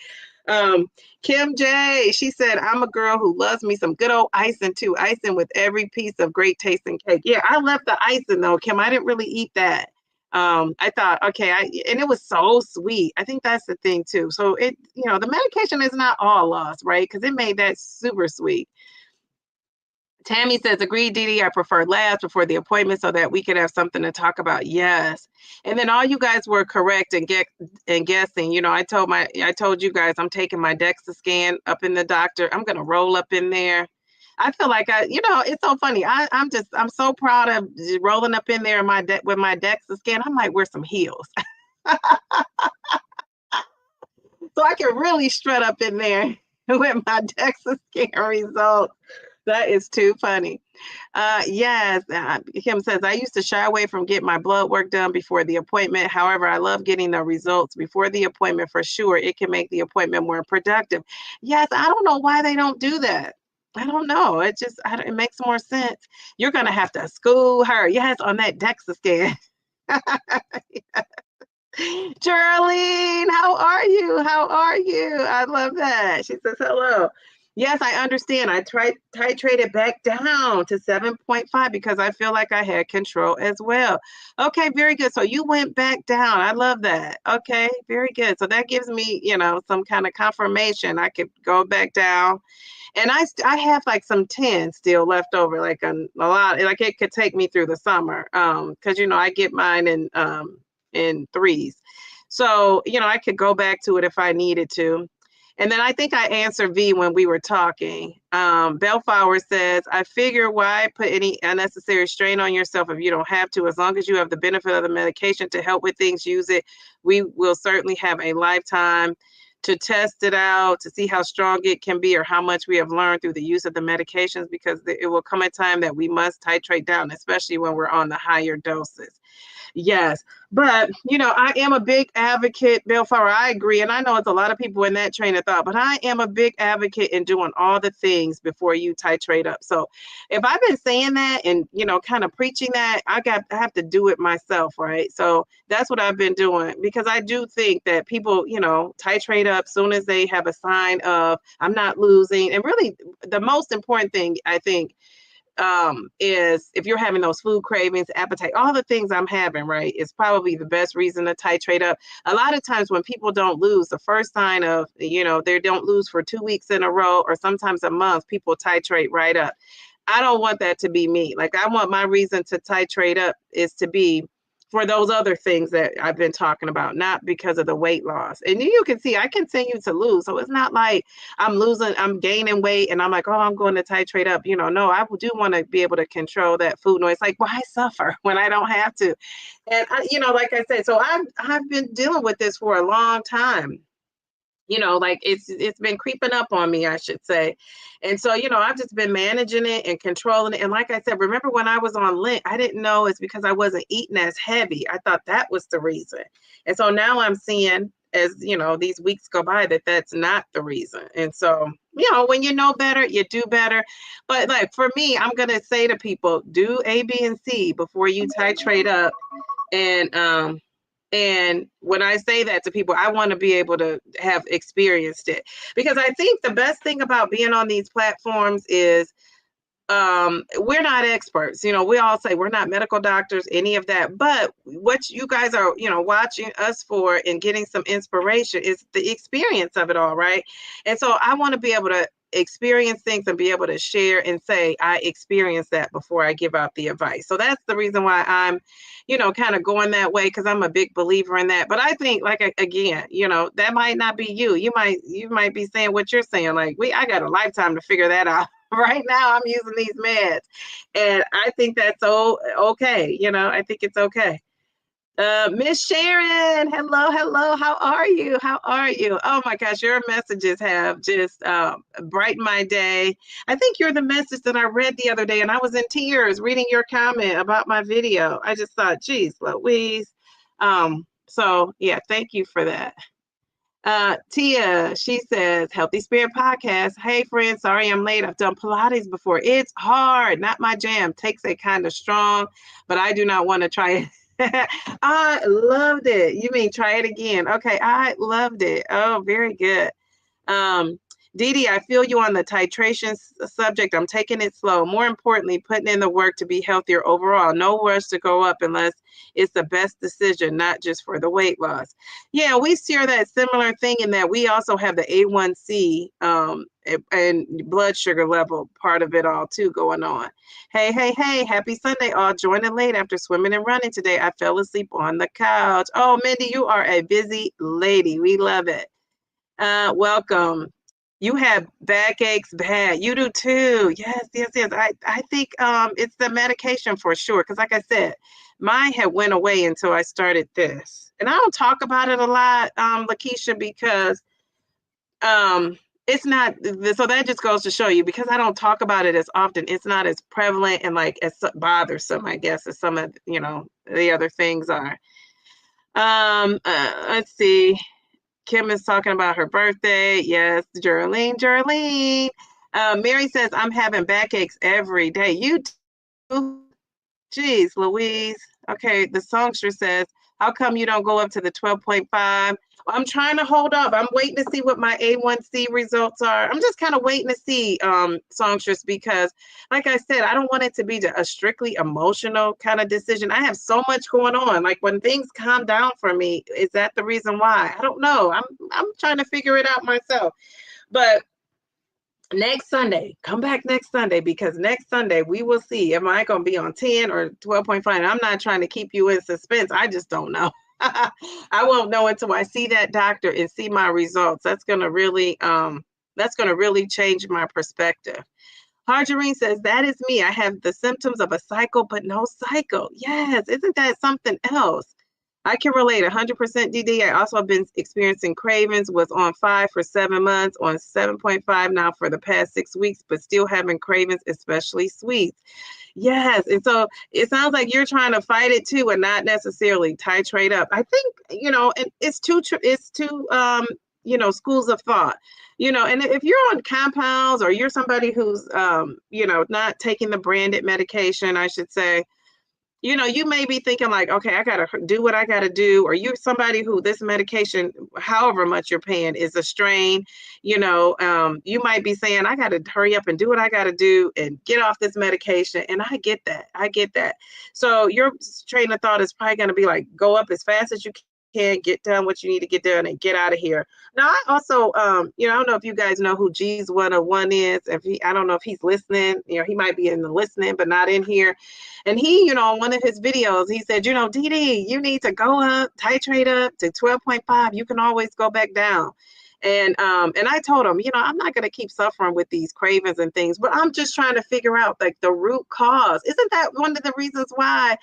Kim J, she said, I'm a girl who loves me some good old icing too. Icing with every piece of great tasting cake. Yeah, I left the icing though, Kim. I didn't really eat that. I thought, okay, and it was so sweet. I think that's the thing too. So the medication is not all lost, right? Because it made that super sweet. Tammy says, agreed, Dee. I prefer labs before the appointment so that we could have something to talk about. Yes. And then all you guys were correct in guessing. I told you guys I'm taking my DEXA scan up in the doctor. I'm gonna roll up in there. I feel like it's so funny. I'm so proud of rolling up in there with my DEXA scan. I might wear some heels. So I can really strut up in there with my DEXA scan results. That is too funny. Yes, Kim says, I used to shy away from getting my blood work done before the appointment. However, I love getting the results before the appointment for sure. It can make the appointment more productive. Yes, I don't know why they don't do that. I don't know. It makes more sense. You're going to have to school her. Yes, on that DEXA scan. Geraldine, how are you? I love that. She says, hello. Yes, I understand. I titrated back down to 7.5 because I feel like I had control as well. Okay, very good. So you went back down. I love that. Okay, very good. So that gives me, some kind of confirmation. I could go back down. And I have like some 10 still left over, like a lot. Like it could take me through the summer. Because I get mine in threes. So, I could go back to it if I needed to. And then I think I answered V when we were talking. Bellflower says, I figure why put any unnecessary strain on yourself if you don't have to. As long as you have the benefit of the medication to help with things, use it. We will certainly have a lifetime to test it out, to see how strong it can be or how much we have learned through the use of the medications, because it will come a time that we must titrate down, especially when we're on the higher doses. Yes. But, I am a big advocate, Bill Farrer. I agree. And I know it's a lot of people in that train of thought, but I am a big advocate in doing all the things before you titrate up. So if I've been saying that and, kind of preaching that, I have to do it myself, right? So that's what I've been doing, because I do think that people, titrate up soon as they have a sign of I'm not losing. And really the most important thing, I think, is if you're having those food cravings, appetite, all the things I'm having, right, is probably the best reason to titrate up. A lot of times when people don't lose, the first sign of, they don't lose for 2 weeks in a row or sometimes a month, people titrate right up. I don't want that to be me. Like, I want my reason to titrate up is to be for those other things that I've been talking about, not because of the weight loss. And you can see I continue to lose. So it's not like I'm gaining weight and I'm like, oh, I'm going to titrate up. No, I do want to be able to control that food noise. Like, why suffer when I don't have to? And like I said, so I've been dealing with this for a long time. Like it's been creeping up on me, I should say. And so, I've just been managing it and controlling it. And like I said, remember when I was on Lent, I didn't know it's because I wasn't eating as heavy. I thought that was the reason. And so now I'm seeing, as these weeks go by, that that's not the reason. And so, when you know better, you do better. But like for me, I'm going to say to people, do A, B, and C before you titrate up. And when I say that to people, I want to be able to have experienced it, because I think the best thing about being on these platforms is we're not experts. We all say we're not medical doctors, any of that. But what you guys are, watching us for and getting some inspiration is the experience of it all, right? And so I want to be able to experience things and be able to share and say I experienced that before I give out the advice. So that's the reason why I'm kind of going that way, because I'm a big believer in that. But I think, like, again, that might not be you. You might be saying what you're saying, like, I got a lifetime to figure that out. Right now I'm using these meds, and I think that's okay. I think it's okay. Miss Sharon, hello. How are you? Oh my gosh, your messages have just brightened my day. I think you're the message that I read the other day, and I was in tears reading your comment about my video. I just thought, geez, Louise. So yeah, thank you for that. Tia, she says, Healthy Spirit Podcast. Hey, friends, sorry I'm late. I've done Pilates before. It's hard, not my jam. Takes a kind of strong, but I do not want to try it. I loved it. You mean try it again? Okay, I loved it. Oh, very good. Dee, I feel you on the titration subject. I'm taking it slow. More importantly, putting in the work to be healthier overall. No rush to go up unless it's the best decision, not just for the weight loss. Yeah, we share that similar thing in that we also have the A1C and blood sugar level part of it all too going on. Hey, happy Sunday all. Joining late after swimming and running today. I fell asleep on the couch. Oh, Mindy, you are a busy lady. We love it. Welcome. You have backaches bad. You do too. Yes. I think it's the medication for sure. Because like I said, mine had went away until I started this. And I don't talk about it a lot, Lakeisha, because it's not. So that just goes to show you, because I don't talk about it as often, it's not as prevalent and like as bothersome, I guess, as some of the other things are. Let's see. Kim is talking about her birthday. Yes, Geraldine. Mary says, I'm having backaches every day. You too? Geez, Louise. Okay, the songster says, how come you don't go up to the 12.5? I'm trying to hold up. I'm waiting to see what my A1C results are. I'm just kind of waiting to see, songstress, because like I said, I don't want it to be a strictly emotional kind of decision. I have so much going on. Like when things calm down for me, is that the reason why? I don't know. I'm trying to figure it out myself. But next Sunday, come back next Sunday, because next Sunday we will see, am I going to be on 10 or 12.5? I'm not trying to keep you in suspense. I just don't know. I won't know until I see that doctor and see my results. That's going to really change my perspective. Marjorie says, that is me. I have the symptoms of a cycle, but no cycle. Yes. Isn't that something else? I can relate 100% DD. I also have been experiencing cravings, was on 5 for 7 months, on 7.5 now for the past 6 weeks, but still having cravings, especially sweets. Yes, and so it sounds like you're trying to fight it too, and not necessarily titrate up. I think, and it's two schools of thought. And if you're on compounds or you're somebody who's not taking the branded medication, I should say, you may be thinking like, okay, I got to do what I got to do. Or you're somebody who this medication, however much you're paying, is a strain. You might be saying, I got to hurry up and do what I got to do and get off this medication. And I get that. I get that. So your train of thought is probably going to be like, go up as fast as you can, get done what you need to get done and get out of here. Now, I also, I don't know if you guys know who G's 101 is. I don't know if he's listening. He might be in the listening, but not in here. And he, on one of his videos, he said, Dee Dee, you need to go up, titrate up to 12.5. You can always go back down. And I told him, I'm not going to keep suffering with these cravings and things, but I'm just trying to figure out like the root cause. Isn't that one of the reasons why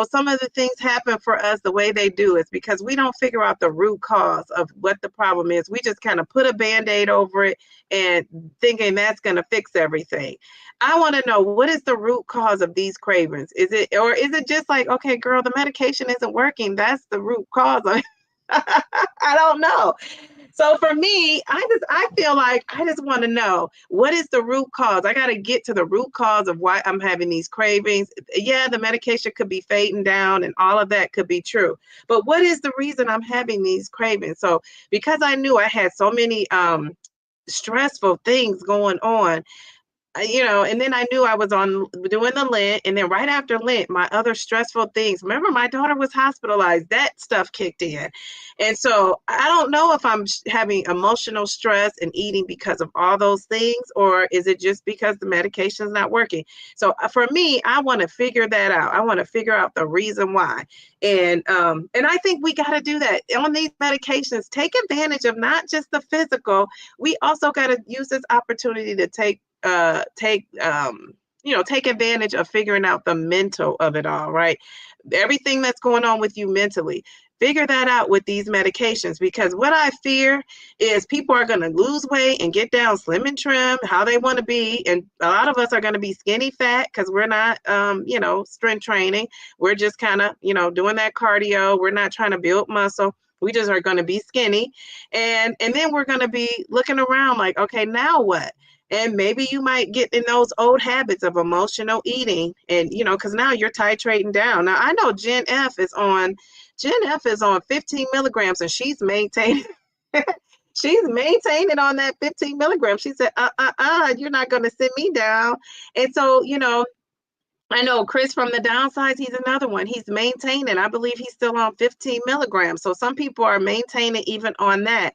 some of the things happen for us the way they do is because we don't figure out the root cause of what the problem is. We just kind of put a Band-Aid over it and thinking that's going to fix everything. I want to know, what is the root cause of these cravings? Is it just like, okay, girl, the medication isn't working. That's the root cause of it. I don't know. So for me, I feel like I just want to know, what is the root cause? I got to get to the root cause of why I'm having these cravings. Yeah, the medication could be fading down and all of that could be true. But what is the reason I'm having these cravings? So because I knew I had so many stressful things going on, and then I knew I was on doing the Lent, and then right after Lent, my other stressful things. Remember, my daughter was hospitalized. That stuff kicked in, and so I don't know if I'm having emotional stress and eating because of all those things, or is it just because the medication is not working? So for me, I want to figure that out. I want to figure out the reason why, and I think we got to do that on these medications. Take advantage of not just the physical. We also got to use this opportunity to take advantage of figuring out the mental of it all, right? Everything that's going on with you mentally, figure that out with these medications, because what I fear is people are going to lose weight and get down slim and trim how they want to be, and a lot of us are going to be skinny fat because we're not strength training. We're just kind of doing that cardio. We're not trying to build muscle. We just are going to be skinny, and then we're going to be looking around like, okay, now what? And maybe you might get in those old habits of emotional eating, and because now you're titrating down. Now I know Jen F is on 15 milligrams, and she's maintaining she's maintaining on that 15 milligrams. She said, you're not going to sit me down. And so I know Chris from the Downsizing, he's another one. He's maintaining. I believe he's still on 15 milligrams. So some people are maintaining even on that.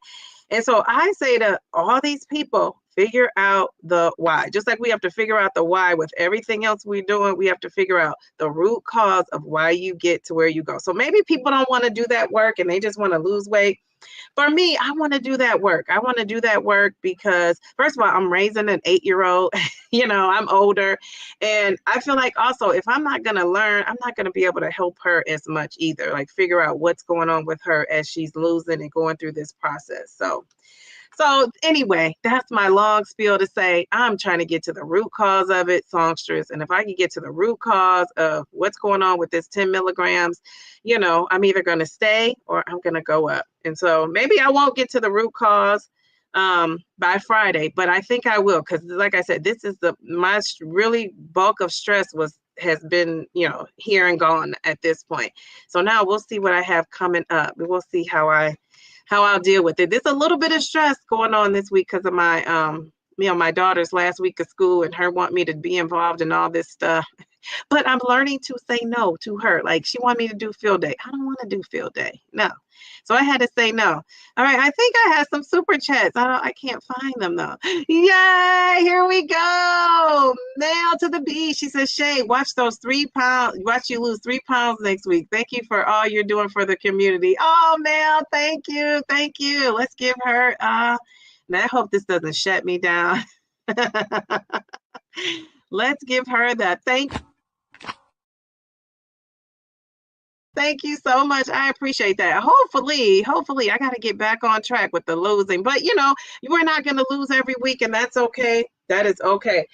And so I say to all these people, figure out the why. Just like we have to figure out the why with everything else we're doing, we have to figure out the root cause of why you get to where you go. So maybe people don't want to do that work and they just want to lose weight. For me, I want to do that work. I want to do that work because, first of all, I'm raising an 8-year-old. I'm older. And I feel like also, if I'm not going to learn, I'm not going to be able to help her as much either. Like figure out what's going on with her as she's losing and going through this process. So anyway, that's my long spiel to say I'm trying to get to the root cause of it, songstress. And if I can get to the root cause of what's going on with this 10 milligrams, I'm either going to stay or I'm going to go up. And so maybe I won't get to the root cause by Friday, but I think I will. Because like I said, this is my really bulk of stress has been, here and gone at this point. So now we'll see what I have coming up. We'll see how I'll deal with it. There's a little bit of stress going on this week because of my daughter's last week of school and her want me to be involved in all this stuff. But I'm learning to say no to her. Like she wanted me to do field day. I don't want to do field day. No. So I had to say no. All right. I think I had some super chats. I can't find them though. Yay. Here we go. Nail to the beach. She says, Shay, watch those 3 pounds. Watch you lose 3 pounds next week. Thank you for all you're doing for the community. Oh, Mel. Thank you. Thank you. Let's give her, now I hope this doesn't shut me down. Let's give her that. Thank you so much. I appreciate that. Hopefully, I got to get back on track with the losing. But, we're not going to lose every week, and that's okay. That is okay.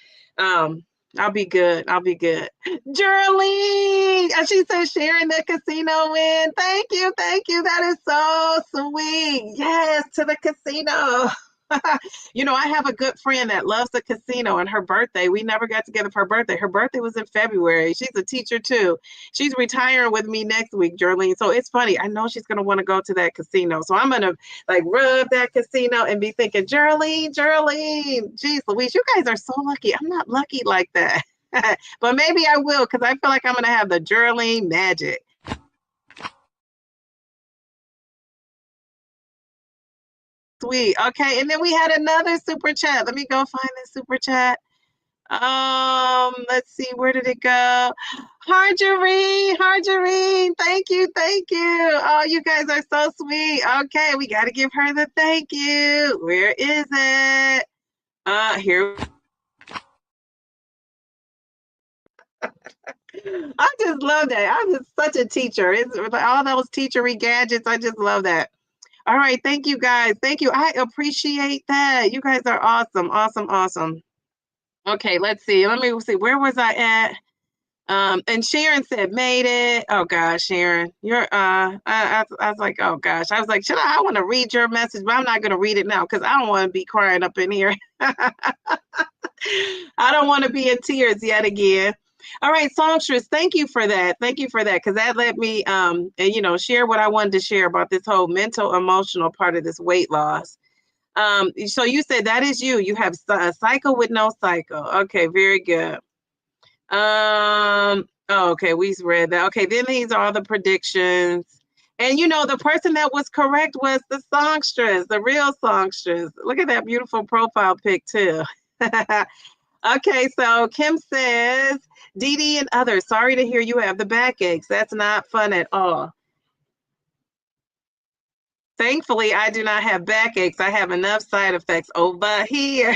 I'll be good. I'll be good. Jerlene, and she said sharing the casino win. Thank you. Thank you. That is so sweet. Yes, to the casino. I have a good friend that loves the casino, and her birthday, we never got together for her birthday. Her birthday was in February. She's a teacher too. She's retiring with me next week, Jerlene. So it's funny. I know she's going to want to go to that casino. So I'm going to like rub that casino and be thinking, Jerlene, Jerlene. Geez, Louise, you guys are so lucky. I'm not lucky like that. But maybe I will, because I feel like I'm going to have the Jerlene magic. Sweet. Okay. And then we had another super chat. Let me go find the super chat. Let's see, where did it go? Marjorie, thank you. Oh, you guys are so sweet. Okay, we got to give her the thank you. Where is it? Here. I just love that. I'm just such a teacher. It's all those teachery gadgets. I just love that. All right, thank you guys. Thank you. I appreciate that. You guys are awesome, awesome, awesome. Okay, let's see. Let me see. Where was I at? And Sharon said, made it. Oh gosh, Sharon, you're I was like, oh gosh. I was like, I want to read your message, but I'm not gonna read it now because I don't want to be crying up in here. I don't want to be in tears yet again. All right, songstress, thank you for that. Thank you for that, because that let me share what I wanted to share about this whole mental emotional part of this weight loss. So you said that is you. You have a cycle with no cycle. Okay, very good. Okay, we read that. Okay, then these are the predictions. And the person that was correct was the songstress, the real songstress. Look at that beautiful profile pic too. Okay, so Kim says, Dee Dee and others, sorry to hear you have the backaches. That's not fun at all. Thankfully, I do not have backaches. I have enough side effects over here.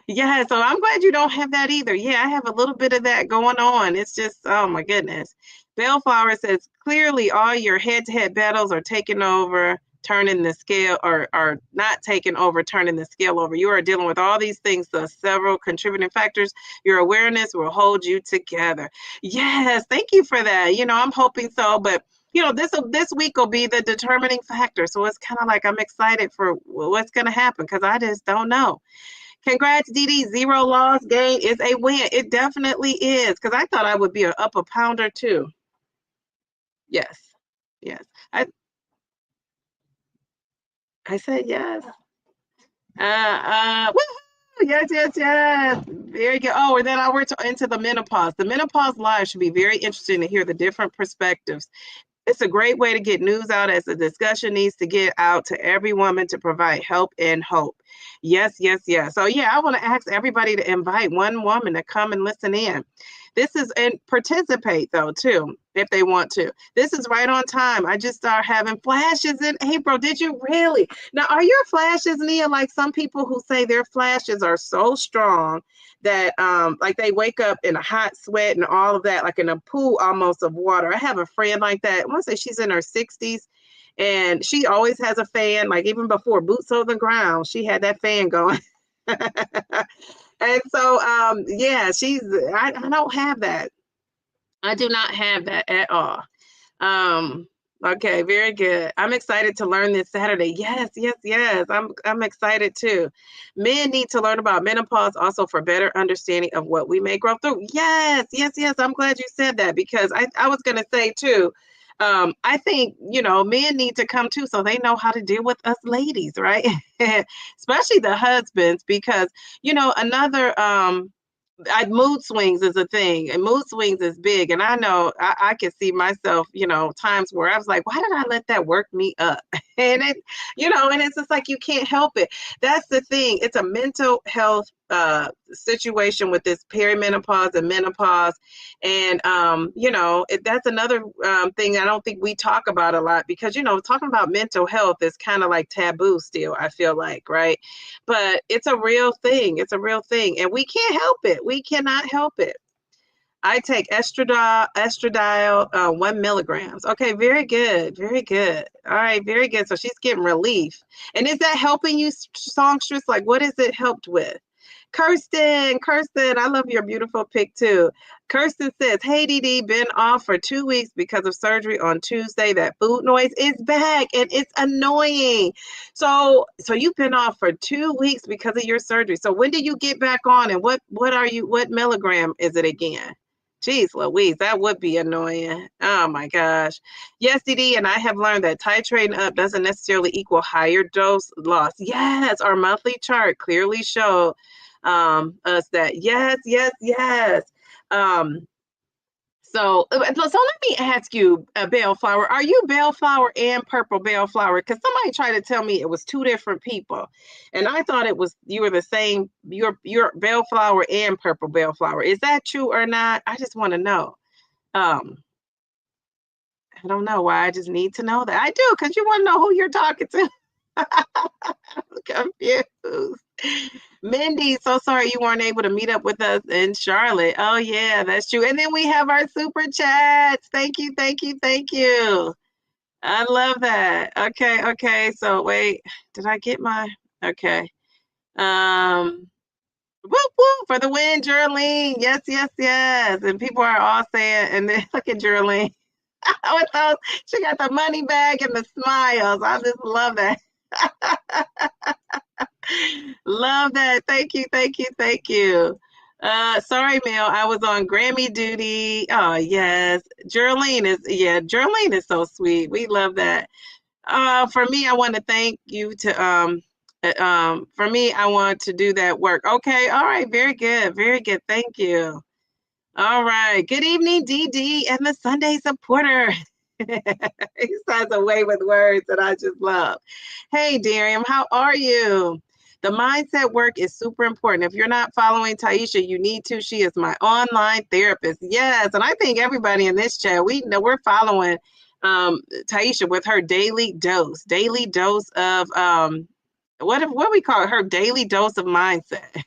Yeah, so I'm glad you don't have that either. Yeah, I have a little bit of that going on. It's just, oh my goodness. Bellflower says, clearly all your head-to-head battles are taking over, turning the scale, or are not taking over, turning the scale over. You are dealing with all these things, the several contributing factors. Your awareness will hold you together. Yes, thank you for that. I'm hoping so, but this week will be the determining factor. So it's kind of like I'm excited for what's going to happen because I just don't know. Congrats, Dee Dee. 0 loss gain is a win. It definitely is, because I thought I would be up a pounder too. Yes. Yes. I said yes. Woo-hoo! Yes. Very good. Oh, and then I went into the menopause. The menopause live should be very interesting to hear the different perspectives. It's a great way to get news out, as the discussion needs to get out to every woman to provide help and hope. Yes. So yeah, I want to ask everybody to invite one woman to come and listen in. This is, and participate though too, if they want to. This is right on time. I just started having flashes in April. Did you really? Now, are your flashes, Nia, like some people who say their flashes are so strong that like they wake up in a hot sweat and all of that, like in a pool almost of water? I have a friend like that. I want to say she's in her 60s, and she always has a fan, like even before boots on the ground, she had that fan going. And so yeah, I don't have that. I do not have that at all. Um, okay, very good. I'm excited to learn this Saturday. Yes. I'm excited too. Men need to learn about menopause also for better understanding of what we may grow through. Yes. I'm glad you said that, because I was gonna say too, I think men need to come too, so they know how to deal with us ladies, right? Especially the husbands, because another mood swings is a thing, and mood swings is big. And I know I can see myself, times where I was like, why did I let that work me up? And and it's just like, you can't help it. That's the thing. It's a mental health situation with this perimenopause and menopause. And, that's another thing I don't think we talk about a lot, because, talking about mental health is kind of like taboo still, I feel like, right? But it's a real thing. It's a real thing. And we can't help it. We cannot help it. I take estradiol 1 milligrams. Okay, very good. Very good. All right, very good. So she's getting relief. And is that helping you, songstress? Like, what has it helped with? Kirsten, I love your beautiful pic too. Kirsten says, hey, Dee, been off for 2 weeks because of surgery on Tuesday. That food noise is back and it's annoying. So you've been off for 2 weeks because of your surgery. So when did you get back on, and what milligram is it again? Jeez Louise, that would be annoying. Oh my gosh. Yes, Dee, and I have learned that titrating up doesn't necessarily equal higher dose loss. Yes, our monthly chart clearly showed us that. Yes. Um, so let me ask you, Bellflower, are you Bellflower and Purple Bellflower? Because somebody tried to tell me it was two different people, and I thought it was you were the same. You're Bellflower and Purple Bellflower. Is that true or not? I just want to know. Um, I don't know why. I just need to know that. I do, because you want to know who you're talking to. Confused. Mindy, so sorry you weren't able to meet up with us in Charlotte. Oh yeah, that's true. And then we have our super chats. Thank you. I love that. Okay. So wait, did I get my okay? Whoop whoop for the win, Geraldine. Yes. And people are all saying, and then look at Geraldine. With those, she got the money bag and the smiles. I just love that. Love that. Thank you. Sorry, Mel, I was on Grammy duty. Oh, yes. Geraldine is so sweet. We love that. For me, I want to thank you to for me, I want to do that work. Okay, all right, very good. Thank you. All right. Good evening, DD and the Sunday supporter. He has a way with words that I just love. Hey, Darium, how are you? The mindset work is super important. If you're not following Taisha, you need to. She is my online therapist. Yes, and I think everybody in this chat, we know we're following Taisha with her daily dose of what we call it, her daily dose of mindset.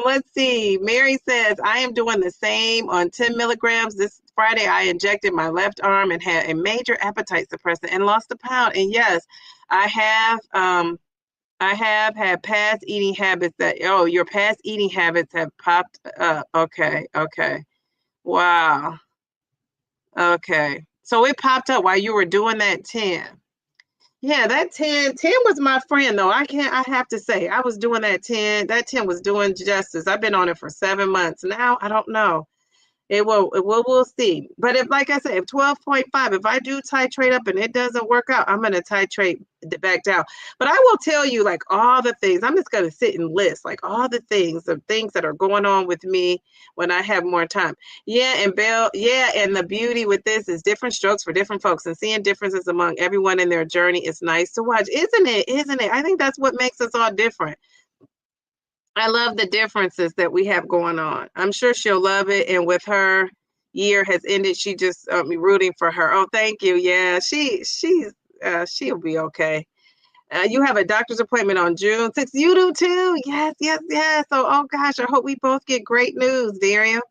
Let's see. Mary says, I am doing the same on 10 milligrams. This Friday, I injected my left arm and had a major appetite suppressant and lost a pound. And yes, I have had past eating habits your past eating habits have popped up. Okay. Wow. Okay. So it popped up while you were doing that 10. Yeah, that 10 was my friend though. I have to say, I was doing that 10. That 10 was doing justice. I've been on it for 7 months. Now, I don't know. We'll see. But if, like I said, if 12.5, if I do titrate up and it doesn't work out, I'm going to titrate back down. But I will tell you, like, all the things, I'm just going to sit and list, like, all the things that are going on with me when I have more time. Yeah, and the beauty with this is different strokes for different folks, and seeing differences among everyone in their journey is nice to watch. Isn't it? I think that's what makes us all different. I love the differences that we have going on. I'm sure she'll love it. And with her year has ended, she just rooting for her. Oh, thank you. Yeah, she'll be okay. You have a doctor's appointment on June 6th. You do too. Yes. So, oh gosh, I hope we both get great news, Darian.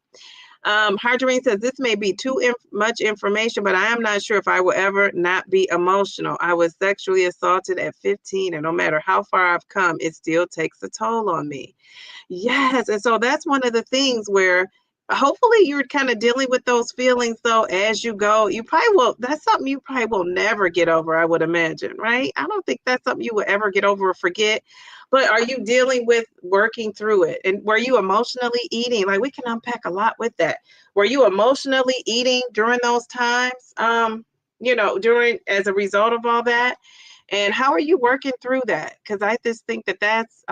Harjarine says, this may be too much information, but I am not sure if I will ever not be emotional. I was sexually assaulted at 15, and no matter how far I've come, it still takes a toll on me. Yes. And so that's one of the things where hopefully you're kind of dealing with those feelings though as you go. That's something you probably will never get over, I would imagine, right? I don't think that's something you will ever get over or forget. But are you dealing with working through it? And were you emotionally eating? Like, we can unpack a lot with that. Were you emotionally eating during those times? During as a result of all that? And how are you working through that? Because I just think that's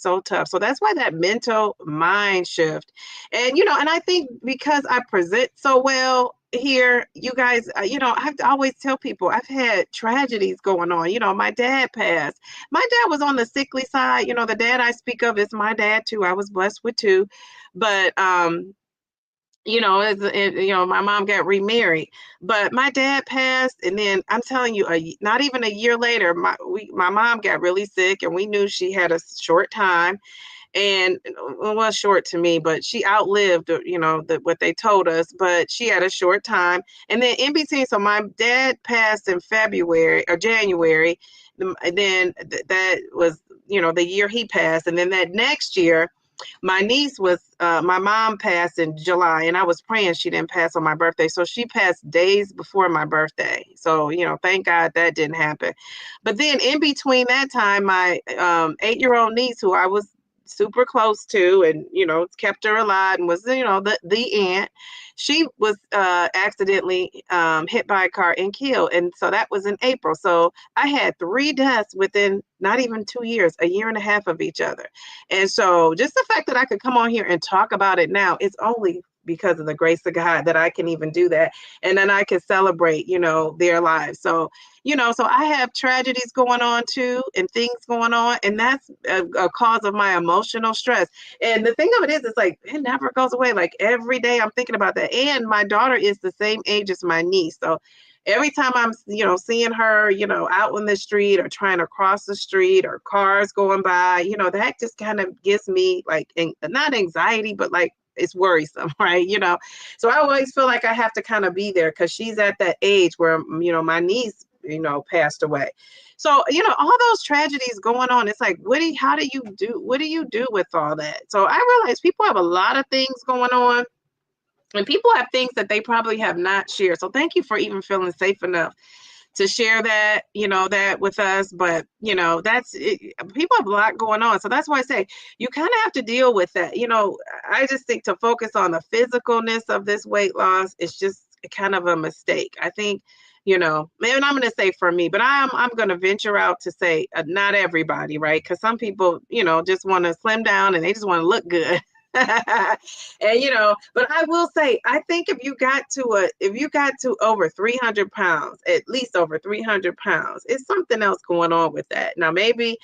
so tough. So that's why that mental mind shift. And, and I think because I present so well here, you guys, I have to always tell people I've had tragedies going on. My dad passed. My dad was on the sickly side. The dad I speak of is my dad too. I was blessed with two. But my mom got remarried, but my dad passed, and then I'm telling you, not even a year later, my mom got really sick, and we knew she had a short time, and it was short to me, but she outlived, what they told us, but she had a short time, and then in between, so my dad passed in February or January, and then that was the year he passed. And then that next year, my niece my mom passed in July, and I was praying she didn't pass on my birthday. So she passed days before my birthday. So, thank God that didn't happen. But then in between that time, my 8-year-old niece, who I was super close to and, kept her alive and was, the aunt, she was accidentally hit by a car and killed. And so that was in April. So I had 3 deaths within not even 2 years, a year and a half of each other. And so just the fact that I could come on here and talk about it now, it's only because of the grace of God that I can even do that. And then I can celebrate, their lives. So, so I have tragedies going on too and things going on. And that's a cause of my emotional stress. And the thing of it is, it's like, it never goes away. Like every day I'm thinking about that. And my daughter is the same age as my niece. So every time I'm, seeing her, out on the street or trying to cross the street or cars going by, that just kind of gives me like, not anxiety, but like, it's worrisome, right? So I always feel like I have to kind of be there because she's at that age where, my niece, passed away. So, all those tragedies going on, it's like, what do you do with all that? So I realize people have a lot of things going on. And people have things that they probably have not shared. So thank you for even feeling safe enough to share that, that with us. But, that's it. People have a lot going on. So that's why I say you kind of have to deal with that. I just think to focus on the physicalness of this weight loss is just kind of a mistake. I think, and I'm going to say for me, but I'm going to venture out to say not everybody, right? Because some people, just want to slim down and they just want to look good. And but I will say, I think if you got to over 300 pounds, at least over 300 pounds, it's something else going on with that. Now, maybe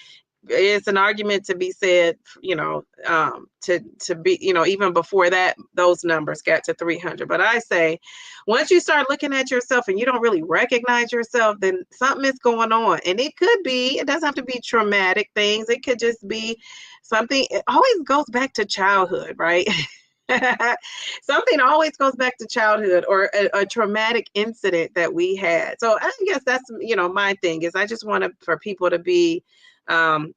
it's an argument to be said, to be, even before that, those numbers got to 300. But I say, once you start looking at yourself and you don't really recognize yourself, then something is going on. And it doesn't have to be traumatic things. It could just be something. It always goes back to childhood, right? Something always goes back to childhood or a traumatic incident that we had. So I guess that's, my thing is I just want for people to be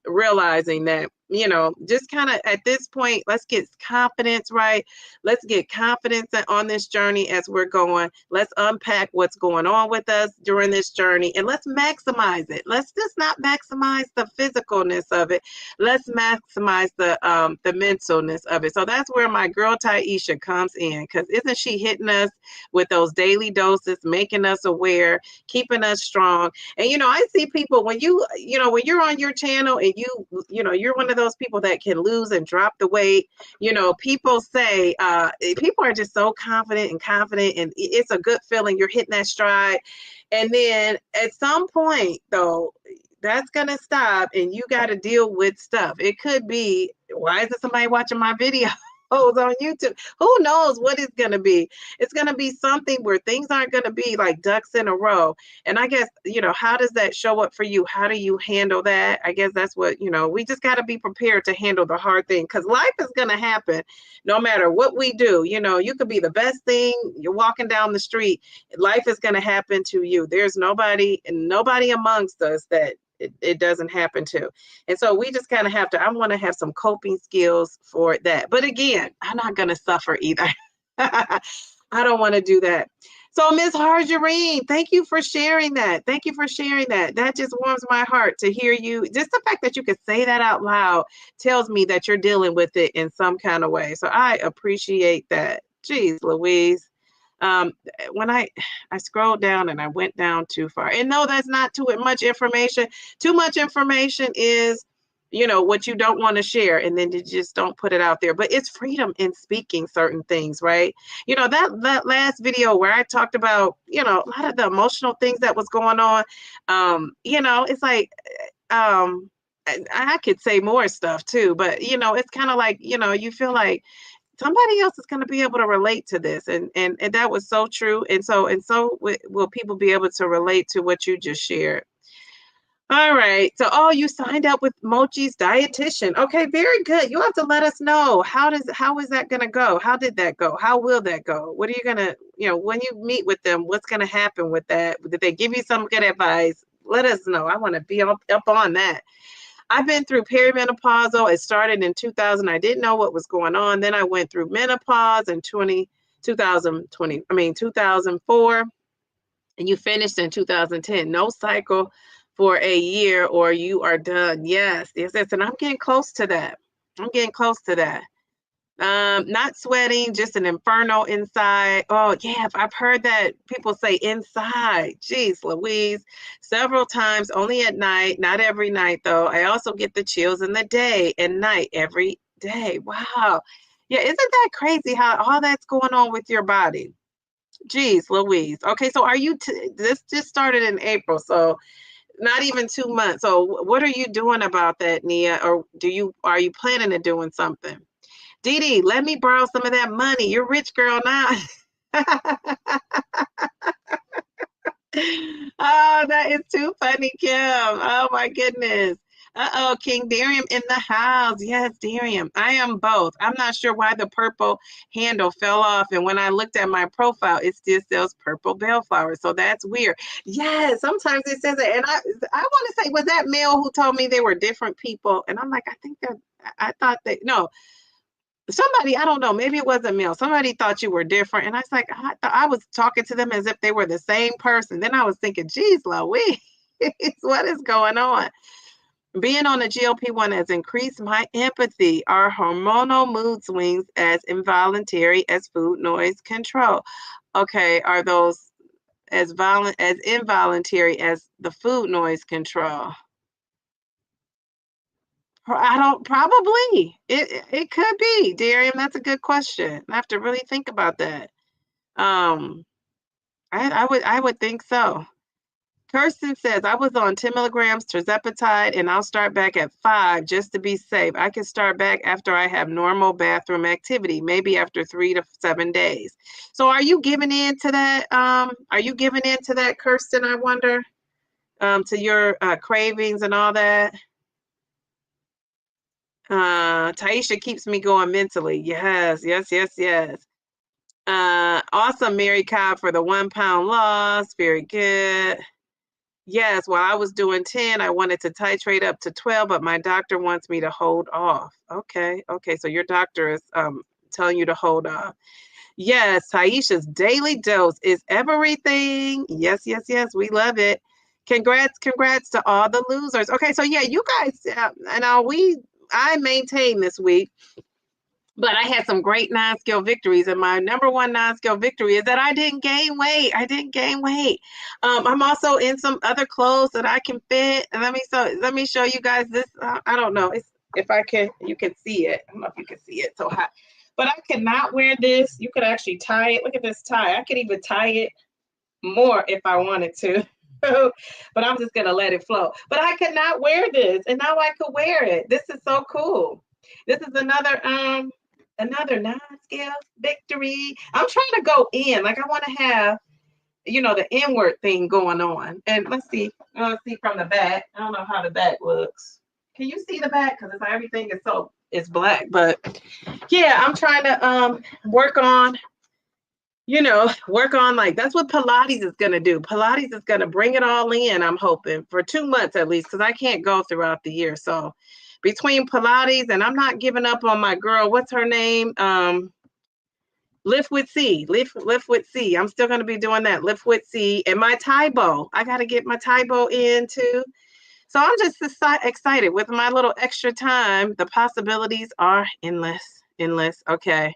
realizing that, just kind of at this point, let's get confidence, right? Let's get confidence on this journey as we're going. Let's unpack what's going on with us during this journey and let's maximize it. Let's just not maximize the physicalness of it. Let's maximize the mentalness of it. So that's where my girl Taisha comes in, because isn't she hitting us with those daily doses, making us aware, keeping us strong? And I see people when when you're on your channel and you're one of those people that can lose and drop the weight. People say people are just so confident, and it's a good feeling. You're hitting that stride, and then at some point though, that's gonna stop, and you got to deal with stuff. It could be, why isn't somebody watching my video? On YouTube? Who knows what it's going to be? It's going to be something where things aren't going to be like ducks in a row. And I guess, how does that show up for you? How do you handle that? I guess that's what, we just got to be prepared to handle the hard thing, because life is going to happen no matter what we do. You could be the best thing. You're walking down the street. Life is going to happen to you. There's nobody amongst us that it doesn't happen to. And so we just kind of I want to have some coping skills for that. But again, I'm not going to suffer either. I don't want to do that. So Ms. Harjarine, thank you for sharing that. Thank you for sharing that. That just warms my heart to hear you. Just the fact that you could say that out loud tells me that you're dealing with it in some kind of way. So I appreciate that. Jeez Louise. When I scrolled down and I went down too far, and no, that's not too much information. Too much information is, what you don't want to share, and then you just don't put it out there. But it's freedom in speaking certain things, right? That last video where I talked about, a lot of the emotional things that was going on. It's like, I could say more stuff too, but it's kind of like, you feel like somebody else is going to be able to relate to this. And that was so true. And so will people be able to relate to what you just shared. All right. So, you signed up with Mochi's dietitian. Okay, very good. You have to let us know. How is that going to go? How did that go? How will that go? What are you going to, when you meet with them, what's going to happen with that? Did they give you some good advice? Let us know. I want to be up on that. I've been through perimenopausal. It started in 2000. I didn't know what was going on. Then I went through menopause in 2004, and you finished in 2010. No cycle for a year or you are done. Yes, yes, yes. And I'm getting close to that. I'm getting close to that. Not sweating, just an inferno inside. Oh, yeah, I've heard that people say inside. Jeez, Louise. Several times, only at night, not every night though. I also get the chills in the day and night every day. Wow. Yeah, isn't that crazy how all that's going on with your body? Jeez, Louise. Okay, so are you this just started in April, so not even 2 months. So what are you doing about that, Nia? Or are you planning on doing something? Dee Dee, let me borrow some of that money. You're a rich girl now. Oh, that is too funny, Kim. Oh my goodness. Uh-oh, King Darium in the house. Yes, Darium. I am both. I'm not sure why the purple handle fell off. And when I looked at my profile, it still says purple bellflower. So that's weird. Yes, sometimes it says it. And I want to say, was that male who told me they were different people? And I'm like, I thought no. Somebody, I don't know, maybe it wasn't male. Somebody thought you were different. And I was like, I was talking to them as if they were the same person. Then I was thinking, geez, Louise, what is going on? Being on a GLP-1 has increased my empathy. Are hormonal mood swings as involuntary as food noise control? Okay, are those as involuntary as the food noise control? I don't probably. It could be, Darian. That's a good question. I have to really think about that. Um, I would think so. Kirsten says I was on 10 milligrams tirzepatide and I'll start back at 5 just to be safe. I can start back after I have normal bathroom activity, maybe after 3 to 7 days. So are you giving in to that? Are you giving in to that, Kirsten? I wonder, to your cravings and all that. Taisha keeps me going mentally. Yes, yes, yes, yes. Awesome, Mary Cobb, for the 1 pound loss. Very good. Yes, while I was doing 10, I wanted to titrate up to 12, but my doctor wants me to hold off. Okay, okay. So your doctor is telling you to hold off. Yes, Taisha's daily dose is everything. Yes, yes, yes. We love it. Congrats, congrats to all the losers. Okay, so yeah, you guys, I maintained this week, but I had some great non-scale victories. And my number one non-scale victory is that I didn't gain weight. I didn't gain weight. I'm also in some other clothes that I can fit. And let me show you guys this. I don't know if I can, you can see it. I don't know if you can see it so hot, but I cannot wear this. You could actually tie it. Look at this tie. I could even tie it more if I wanted to. But I'm just gonna let it flow. But I could not wear this, and now I could wear it. This is so cool. This is another non-scale victory. I'm trying to go in, like I want to have, the inward thing going on. And let's see from the back. I don't know how the back looks. Can you see the back? Because everything is black. But yeah, I'm trying to work on like that's what Pilates is going to do. Pilates is going to bring it all in, I'm hoping, for 2 months at least, because I can't go throughout the year. So between Pilates, and I'm not giving up on my girl, what's her name? Lift with C. Lift with C. I'm still going to be doing that. Lift with C. And my Taibo. I got to get my Taibo in too. So I'm just excited with my little extra time. The possibilities are endless. Okay.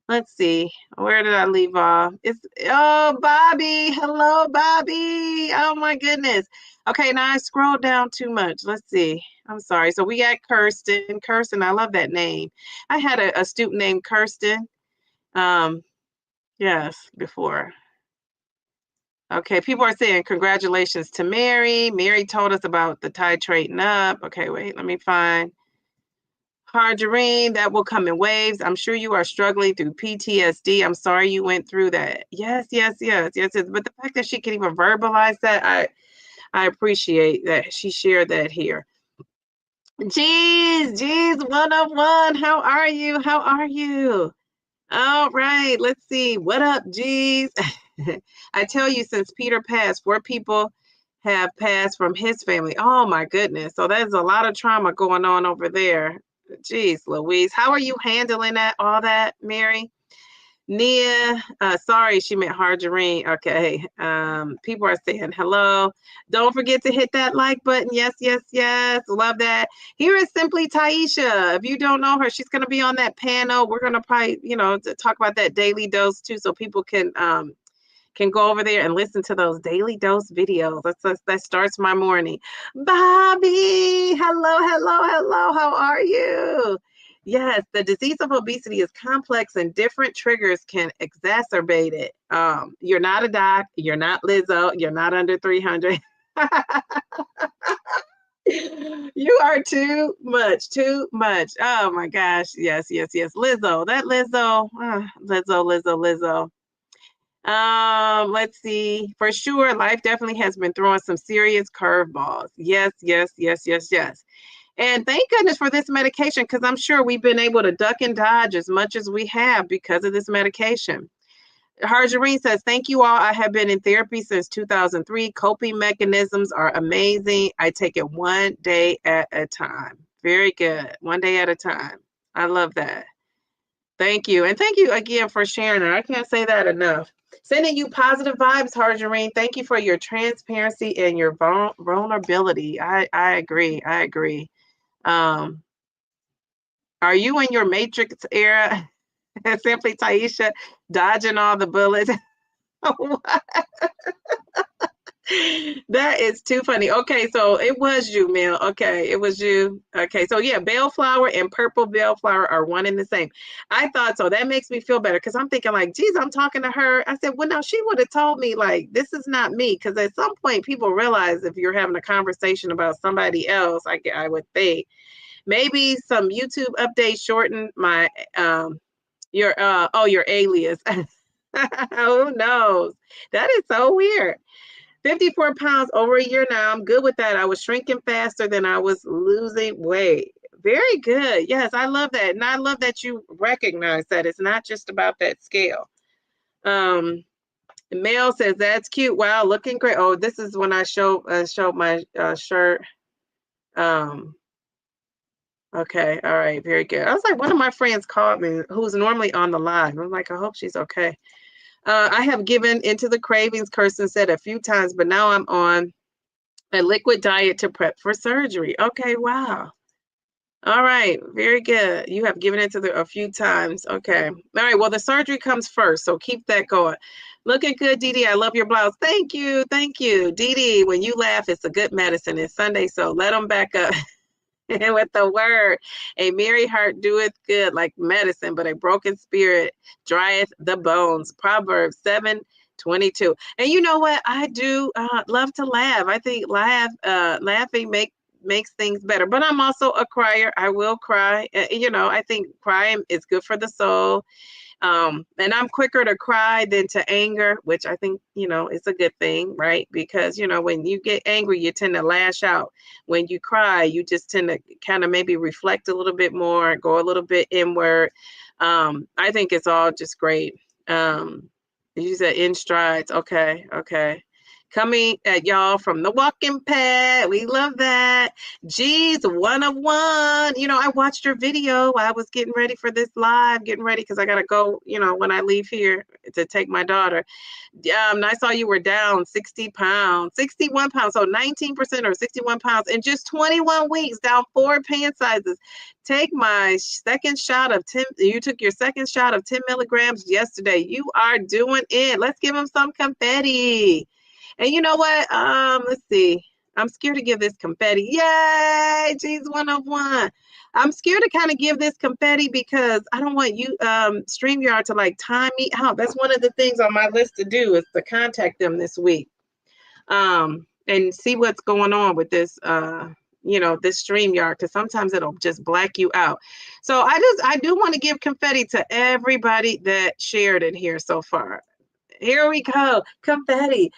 Let's see. Where did I leave off? Bobby. Hello, Bobby. Oh my goodness. Okay, now I scrolled down too much. Let's see. I'm sorry. So we got Kirsten. Kirsten, I love that name. I had a student named Kirsten. Yes, before. Okay, people are saying congratulations to Mary. Mary told us about the titrating up. Okay, wait, let me find. Margarine, that will come in waves. I'm sure you are struggling through PTSD. I'm sorry you went through that. Yes. But the fact that she can even verbalize that, I appreciate that she shared that here. Geez, 101. How are you? All right, let's see. What up, G's? I tell you, since Peter passed, 4 people have passed from his family. Oh my goodness. So there's a lot of trauma going on over there. Jeez, Louise. How are you handling all that, Mary? Nia, sorry, she meant margarine. Okay. People are saying hello. Don't forget to hit that like button. Yes, yes, yes. Love that. Here is Simply Taisha. If you don't know her, she's going to be on that panel. We're going to probably, to talk about that daily dose too, so people can go over there and listen to those daily dose videos. That starts my morning. Bobby, hello, hello, hello. How are you? Yes, the disease of obesity is complex and different triggers can exacerbate it. You're not a doc, you're not Lizzo, you're not under 300. You are too much, too much. Oh my gosh. Yes, yes, yes. Lizzo, that Lizzo, Lizzo. Let's see. For sure, life definitely has been throwing some serious curveballs. Yes, yes, yes, yes, yes. And thank goodness for this medication, because I'm sure we've been able to duck and dodge as much as we have because of this medication. Harjareen says, thank you all. I have been in therapy since 2003. Coping mechanisms are amazing. I take it one day at a time. Very good. One day at a time. I love that. Thank you. And thank you again for sharing that. I can't say that enough. Sending you positive vibes, Harjareen. Thank you for your transparency and your vulnerability. I agree. I agree. Are you in your Matrix era? Simply Taisha, dodging all the bullets. That is too funny. Okay, so it was you, Mel. Okay, it was you. Okay, so yeah, bellflower and purple bellflower are one and the same. I thought so. That makes me feel better because I'm thinking like, geez, I'm talking to her. I said, well, no, she would have told me like, this is not me. Because at some point, people realize if you're having a conversation about somebody else, I would think maybe some YouTube updates shorten my your alias. Who knows? That is so weird. 54 pounds over a year now. I'm good with that. I was shrinking faster than I was losing weight. Very good. Yes, I love that. And I love that you recognize that it's not just about that scale. Mel says, that's cute. Wow, looking great. Oh, this is when I showed my shirt. Okay, all right, very good. I was like, one of my friends called me who's normally on the live. I'm like, I hope she's okay. I have given into the cravings, Kirsten said a few times, but now I'm on a liquid diet to prep for surgery. Okay, wow. All right, very good. You have given into a few times. Okay. All right, well, the surgery comes first, so keep that going. Looking good, Dee Dee. I love your blouse. Thank you. Thank you. Dee Dee, when you laugh, it's a good medicine. It's Sunday, so let them back up. With the word, a merry heart doeth good like medicine, but a broken spirit drieth the bones. Proverbs 7:22. And you know what? I do love to laugh. I think laughing makes things better. But I'm also a crier. I will cry. I think crying is good for the soul. And I'm quicker to cry than to anger, which I think, is a good thing, right? Because, when you get angry, you tend to lash out. When you cry, you just tend to kind of maybe reflect a little bit more, go a little bit inward. I think it's all just great. You said in strides. Okay. Coming at y'all from the walking pad. We love that. Geez, one of one. I watched your video while I was getting ready for this live, because I got to go, when I leave here to take my daughter. I saw you were down 60 pounds, 61 pounds. So 19% or 61 pounds in just 21 weeks, down 4 pant sizes. Take my second shot of 10. You took your second shot of 10 milligrams yesterday. You are doing it. Let's give them some confetti. And you know what? Let's see. I'm scared to give this confetti. Yay! Geez, one of one. I'm scared to kind of give this confetti because I don't want you, StreamYard, to like time me out. That's one of the things on my list to do is to contact them this week, and see what's going on with this, this StreamYard, because sometimes it'll just black you out. So I do want to give confetti to everybody that shared it here so far. Here we go. Confetti.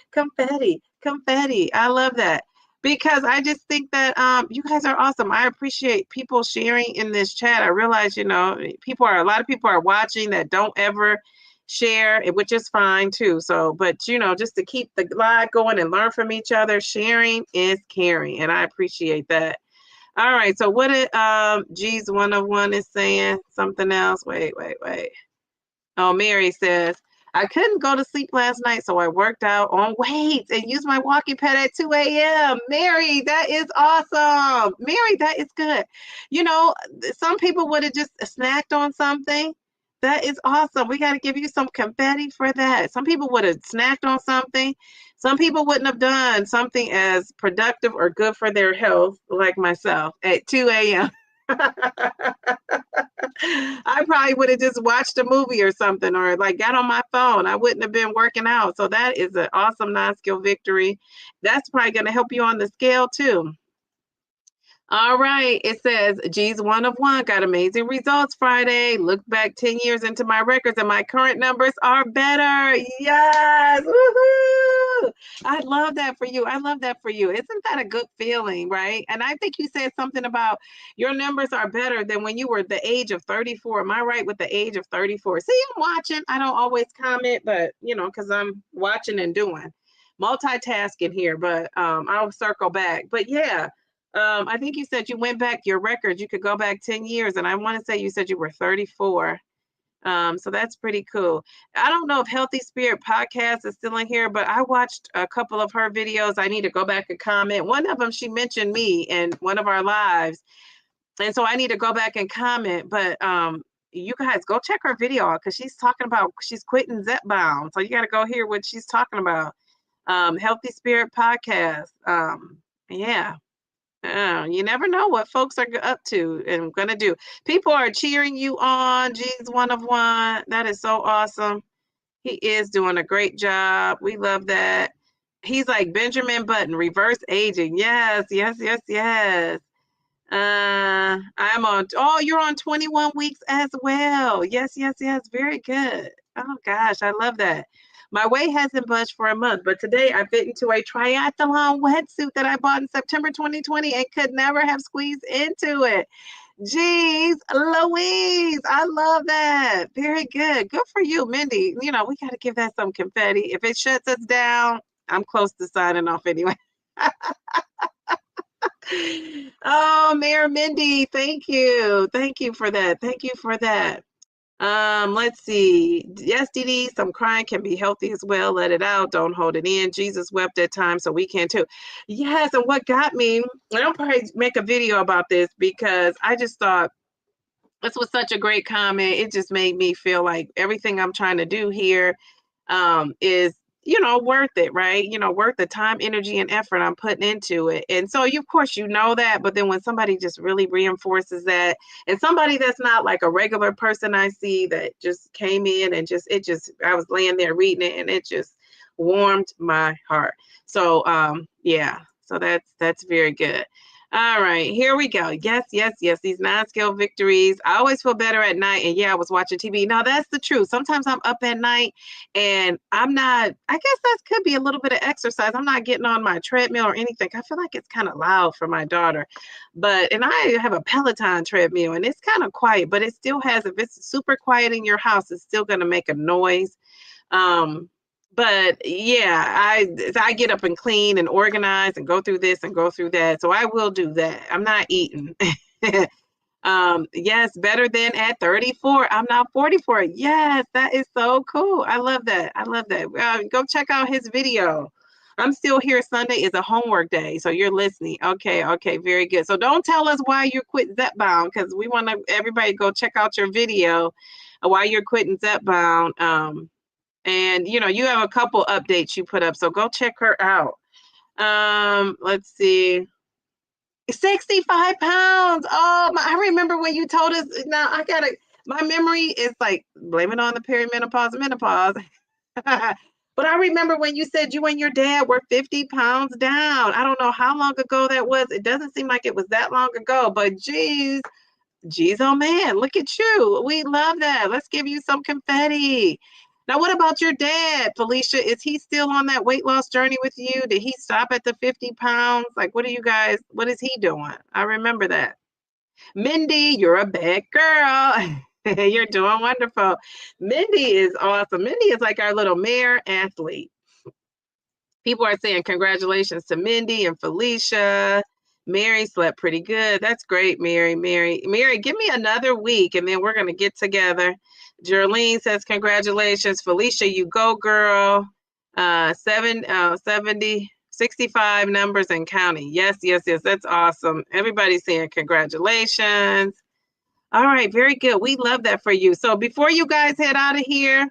I love that because I just think that you guys are awesome. I appreciate people sharing in this chat. I realize, a lot of people are watching that don't ever share, which is fine too. So, but you know, just to keep the live going and learn from each other, sharing is caring, and I appreciate that. All right, so what it G's 101 is saying something else. Wait. Oh, Mary says, I couldn't go to sleep last night, so I worked out on weights and used my walking pad at 2 a.m. Mary, that is awesome. Mary, that is good. You know, some people would have just snacked on something. That is awesome. We got to give you some confetti for that. Some people would have snacked on something. Some people wouldn't have done something as productive or good for their health, like myself, at 2 a.m. I probably would have just watched a movie or something, or like got on my phone. I wouldn't have been working out. So that is an awesome non-skill victory. That's probably going to help you on the scale too. All right. It says G's 101 got amazing results Friday. Look back 10 years into my records and my current numbers are better. Yes. Woohoo. I love that for you. I love that for you. Isn't that a good feeling, right? And I think you said something about your numbers are better than when you were the age of 34. Am I right with the age of 34? See, I'm watching. I don't always comment, but you know, because I'm watching and doing multitasking here, but I'll circle back. But yeah. I think you said you went back your records. You could go back 10 years, and I want to say you said you were 34. So that's pretty cool. I don't know if Healthy Spirit Podcast is still in here, but I watched a couple of her videos. I need to go back and comment. One of them, she mentioned me in one of our lives, and so I need to go back and comment. But you guys go check her video out because she's talking about she's quitting Zepbound. So you got to go hear what she's talking about. Healthy Spirit Podcast. Yeah. You never know what folks are up to and going to do. People are cheering you on. G's 101. That is so awesome. He is doing a great job. We love that. He's like Benjamin Button, reverse aging. Yes. I'm on, oh, you're on 21 weeks as well. Yes. Very good. Oh gosh, I love that. My weight hasn't budged for a month, but today I fit into a triathlon wetsuit that I bought in September 2020 and could never have squeezed into it. Jeez, Louise, I love that. Very good. Good for you, Mindy. You know, we got to give that some confetti. If it shuts us down, I'm close to signing off anyway. Oh, Mayor Mindy, thank you. Thank you for that. Thank you for that. Let's see. Yes, Dee Dee, some crying can be healthy as well. Let it out. Don't hold it in. Jesus wept at times, so we can too. Yes, and what got me, and I'll probably make a video about this because I just thought this was such a great comment. It just made me feel like everything I'm trying to do here is, you know, worth it, right? You know, worth the time, energy, and effort I'm putting into it. And so, you, of course, you know that. But then when somebody just really reinforces that, and somebody that's not like a regular person I see that just came in and I was laying there reading it and it just warmed my heart. So, yeah, so that's very good. All right, here we go. Yes. These non-scale victories. I always feel better at night. And yeah, I was watching TV. Now that's the truth. Sometimes I'm up at night and I'm not, I guess that could be a little bit of exercise. I'm not getting on my treadmill or anything. I feel like it's kind of loud for my daughter. And I have a Peloton treadmill and it's kind of quiet, but it still has, if it's super quiet in your house, it's still going to make a noise. But yeah, I get up and clean and organize and go through this and go through that. So I will do that. I'm not eating. Yes, better than at 34. I'm now 44. Yes, that is so cool. I love that. Go check out his video. I'm still here. Sunday is a homework day, so you're listening. Okay, very good. So don't tell us why you're quitting Zepbound because we want everybody go check out your video why you're quitting Zepbound. And you know, you have a couple updates you put up, so go check her out. Let's see. 65 pounds. Oh, I remember when you told us. Now my memory is like, blame it on the perimenopause and menopause. But I remember when you said you and your dad were 50 pounds down. I don't know how long ago that was. It doesn't seem like it was that long ago, but geez, oh man, look at you. We love that. Let's give you some confetti. Now, what about your dad, Felicia? Is he still on that weight loss journey with you? Did he stop at the 50 pounds? Like, what is he doing? I remember that. Mindy, you're a bad girl. You're doing wonderful. Mindy is awesome. Mindy is like our little mare athlete. People are saying congratulations to Mindy and Felicia. Mary slept pretty good. That's great, Mary. Mary, give me another week and then we're going to get together. Jerlene says congratulations. Felicia, you go, girl. 70, 65 numbers and counting. Yes. That's awesome. Everybody's saying congratulations. All right, very good. We love that for you. So before you guys head out of here,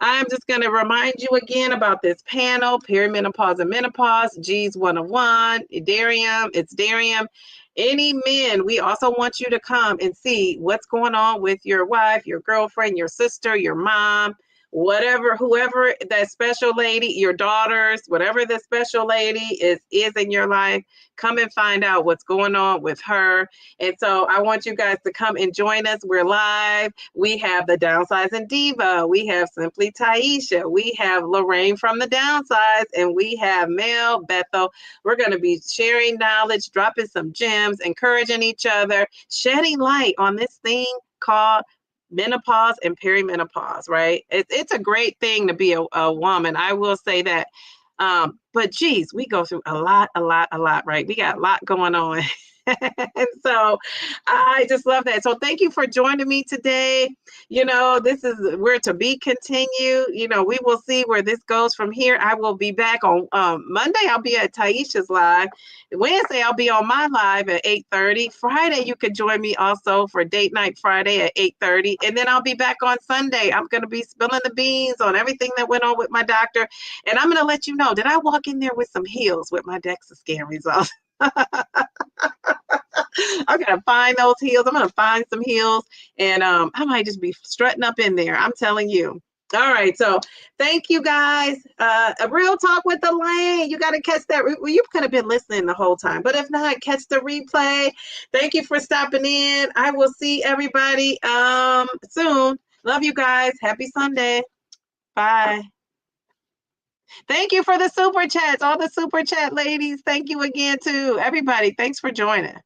I'm just going to remind you again about this panel, perimenopause and menopause, G's 101, Darium, it's Darium. Any men, we also want you to come and see what's going on with your wife, your girlfriend, your sister, your mom, whatever, whoever that special lady, your daughters, whatever the special lady is in your life, come and find out what's going on with her. And so I want you guys to come and join us. We're live. We have the Downsizing Diva. We have Simply Taisha. We have Lorraine from the Downsize. And we have Mel, Bethel. We're going to be sharing knowledge, dropping some gems, encouraging each other, shedding light on this thing called menopause and perimenopause, right? It's a great thing to be a woman. I will say that. But geez, we go through a lot, right? We got a lot going on. And so I just love that. So thank you for joining me today. We're to be continued. We will see where this goes from here. I will be back on Monday. I'll be at Taisha's live. Wednesday, I'll be on my live at 8:30. Friday, you can join me also for Date Night Friday at 8:30. And then I'll be back on Sunday. I'm going to be spilling the beans on everything that went on with my doctor. And I'm going to let you know, did I walk in there with some heels with my DEXA scan results? I'm gonna find those heels. I'm gonna find some heels, and I might just be strutting up in there. I'm telling you. All right, so thank you guys. A real talk with Elaine. You got to catch that. Well, you could have been listening the whole time, but if not, catch the replay. Thank you for stopping in. I will see everybody soon. Love you guys. Happy Sunday. Bye. Thank you for the super chats, all the super chat ladies. Thank you again to everybody. Thanks for joining.